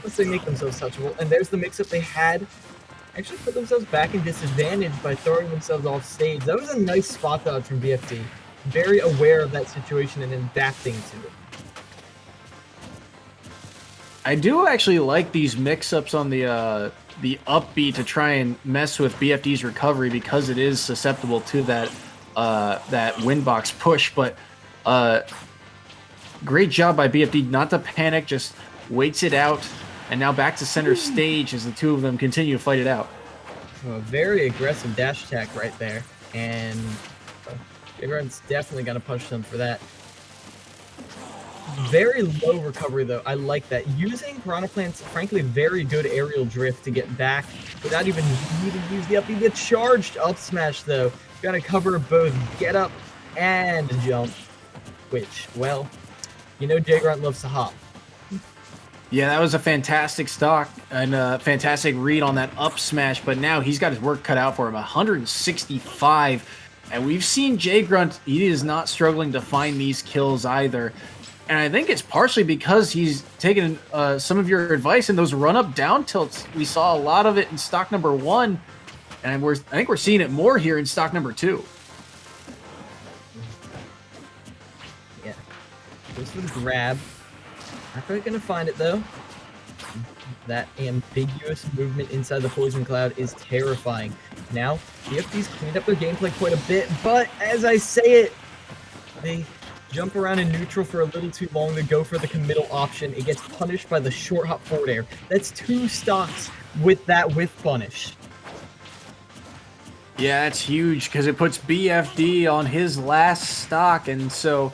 once they make themselves touchable, and there's the mix-up they had, actually put themselves back in disadvantage by throwing themselves off stage. That was a nice spot dodge from BFD. Very aware of that situation and adapting to it. I do actually like these mix-ups on the upbeat to try and mess with BFD's recovery, because it is susceptible to that windbox push. But great job by BFD not to panic, just waits it out, and now back to center stage as the two of them continue to fight it out. A very aggressive dash attack right there, and Jay Grunt's definitely going to punish them for that. Very low recovery, though. I like that. Using Piranha Plant's, frankly, very good aerial drift to get back without even needing to use the up. The charged up smash, though. Got to cover both get up and jump, which, well, you know Jay Grunt loves to hop. Yeah, that was a fantastic stock and a fantastic read on that up smash, but now he's got his work cut out for him. 165, and we've seen Jay Grunt, he is not struggling to find these kills either. And I think it's partially because he's taken some of your advice in those run-up down tilts. We saw a lot of it in stock number 1, and I think we're seeing it more here in stock number 2. Yeah, goes for the grab. Not quite gonna find it though. That ambiguous movement inside the poison cloud is terrifying. Now, BFD's cleaned up their gameplay quite a bit, but as I say it, they jump around in neutral for a little too long to go for the committal option. It gets punished by the short hop forward air. That's 2 stocks with that whiff punish. Yeah, it's huge because it puts BFD on his last stock, and so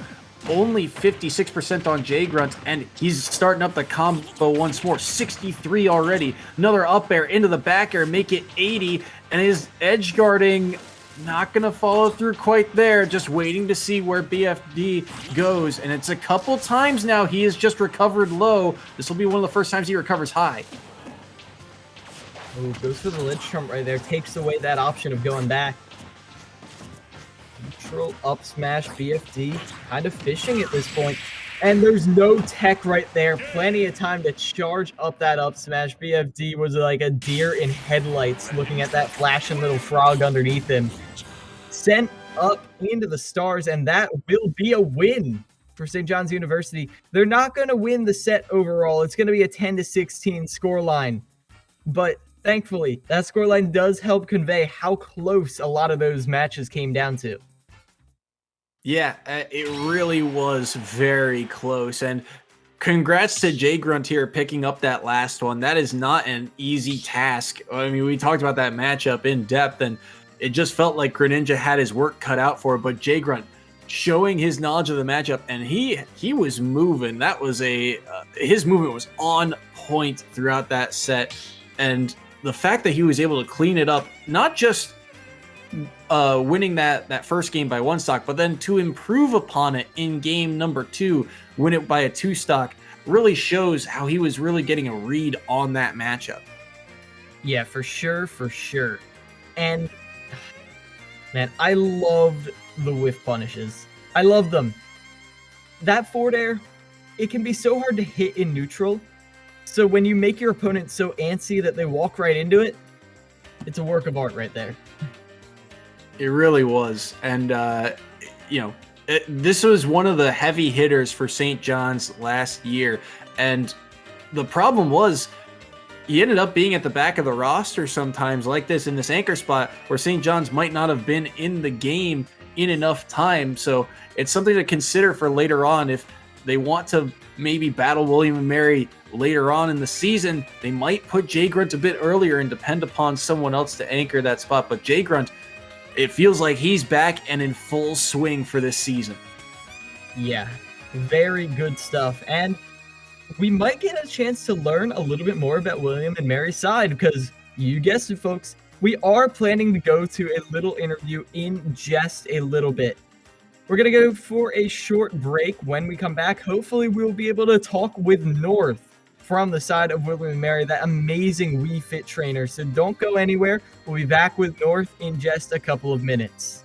only 56% on Jay Grunt, and he's starting up the combo once more. 63 already. Another up air into the back air, make it 80, and his edge guarding not going to follow through quite there, just waiting to see where BFD goes. And it's a couple times now he has just recovered low. This will be one of the first times he recovers high. Oh, goes for the ledge trump right there. Takes away that option of going back. Neutral up smash BFD. Kind of fishing at this point. And there's no tech right there. Plenty of time to charge up that up smash. BFD was like a deer in headlights looking at that flashing little frog underneath him. Sent up into the stars, and that will be a win for St. John's University. They're not going to win the set overall. It's going to be a 10-16 scoreline. But thankfully, that scoreline does help convey how close a lot of those matches came down to. Yeah, it really was very close. And congrats to Jay Grunt here picking up that last one. That is not an easy task. I mean, we talked about that matchup in depth, and it just felt like Greninja had his work cut out for it. But Jay Grunt showing his knowledge of the matchup, and he was moving. That was his movement was on point throughout that set. And the fact that he was able to clean it up, not just winning that first game by 1 stock, but then to improve upon it in game number 2, win it by a 2 stock, really shows how he was really getting a read on that matchup. Yeah, for sure. And man, I loved the whiff punishes. I love them. That forward air, it can be so hard to hit in neutral. So when you make your opponent so antsy that they walk right into it, it's a work of art right there. It really was. And, this was one of the heavy hitters for St. John's last year. And the problem was he ended up being at the back of the roster sometimes like this in this anchor spot where St. John's might not have been in the game in enough time. So it's something to consider for later on if they want to maybe battle William & Mary later on in the season, they might put Jay Grunt a bit earlier and depend upon someone else to anchor that spot. But Jay Grunt, it feels like he's back and in full swing for this season. Yeah, very good stuff. And we might get a chance to learn a little bit more about William and Mary's side because you guessed it, folks, we are planning to go to a little interview in just a little bit. We're going to go for a short break. When we come back, hopefully we'll be able to talk with North from the side of William and Mary, that amazing Wii Fit trainer. So don't go anywhere. We'll be back with North in just a couple of minutes.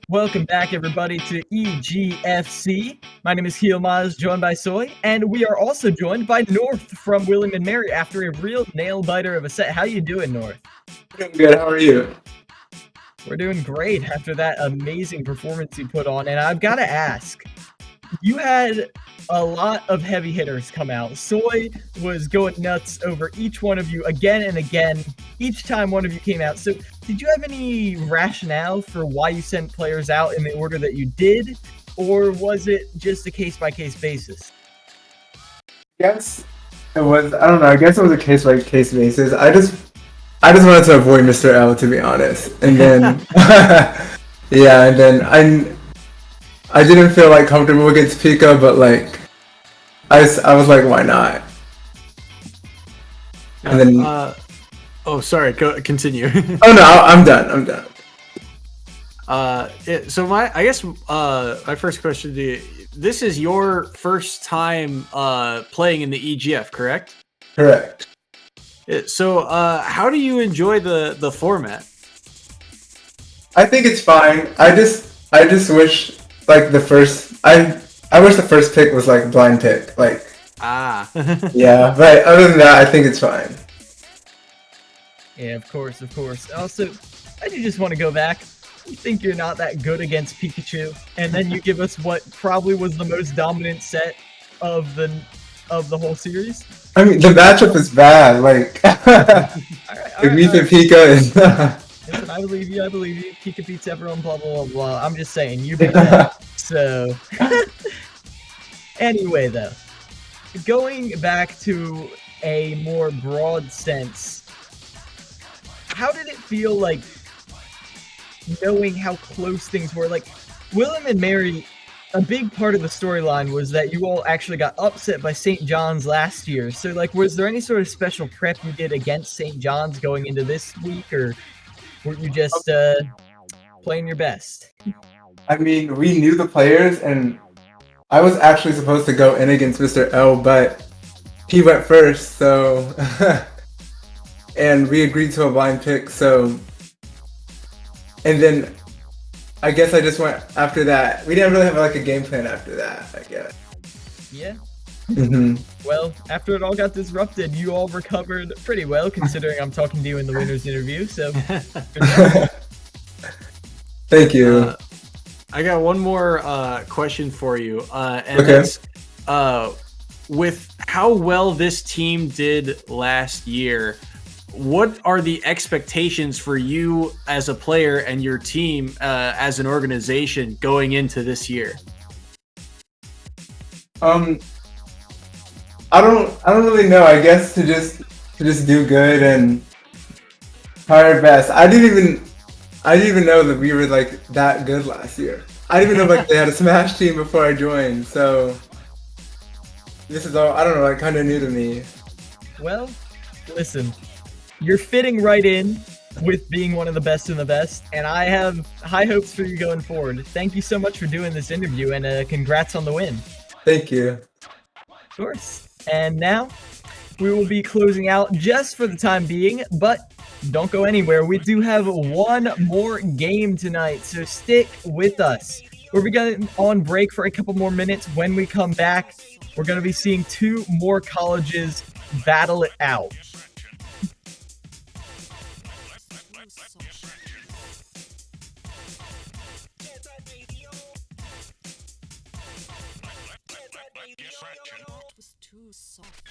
Welcome back, everybody, to EGFC. My name is Heel Maz, joined by Soy, and we are also joined by North from William and Mary after a real nail-biter of a set. How you doing, North? Doing good. How are you? We're doing great after that amazing performance you put on, and I've got to ask, you had a lot of heavy hitters come out. Soy was going nuts over each one of you again and again, each time one of you came out. So did you have any rationale for why you sent players out in the order that you did, or was it just a case-by-case basis? Yes, it was. I don't know. I guess it was a case by case basis. I just wanted to avoid Mr. L, to be honest. And then, yeah, and then I didn't feel like comfortable against Pika, but like I was like, why not? And then oh, sorry. Continue. oh no, I'm done. So my first question to you, this is your first time playing in the EGF, correct? Correct. So how do you enjoy the format? I think it's fine. I just wish like I wish the first pick was like blind pick. Like yeah, but other than that, I think it's fine. Yeah, of course. Also, I do just want to go back. You think you're not that good against Pikachu, and then you give us what probably was the most dominant set of the whole series? I mean, the matchup is bad. Like, the Reef Pika is. Listen, I believe you. Pika beats everyone, blah, blah, blah, blah. I'm just saying, you beat that. So, anyway, though, going back to a more broad sense, how did it feel like knowing how close things were? Like, William and Mary, a big part of the storyline was that you all actually got upset by St. John's last year. So, like, was there any sort of special prep you did against St. John's going into this week, or were you just playing your best? I mean, we knew the players, and I was actually supposed to go in against Mr. L, but he went first, so and we agreed to a blind pick, so and then I guess I just went after that. We didn't really have like a game plan after that, I guess. Yeah. Mm-hmm. Well, after it all got disrupted, you all recovered pretty well, considering I'm talking to you in the winner's interview, so Thank you. I got one more question for you, and Okay. that's with how well this team did last year, what are the expectations for you as a player and your team as an organization going into this year? I don't really know. I guess to just do good and try our best. I didn't even know that we were like that good last year. I didn't even know like they had a Smash team before I joined. So this is all, I don't know, like kind of new to me. Well, listen, you're fitting right in with being one of the best in the best, and I have high hopes for you going forward. Thank you so much for doing this interview, and congrats on the win. Thank you. Of course. And now we will be closing out just for the time being, but don't go anywhere. We do have one more game tonight, so stick with us. We'll be going on break for a couple more minutes. When we come back, we're going to be seeing two more colleges battle it out. Was too soft.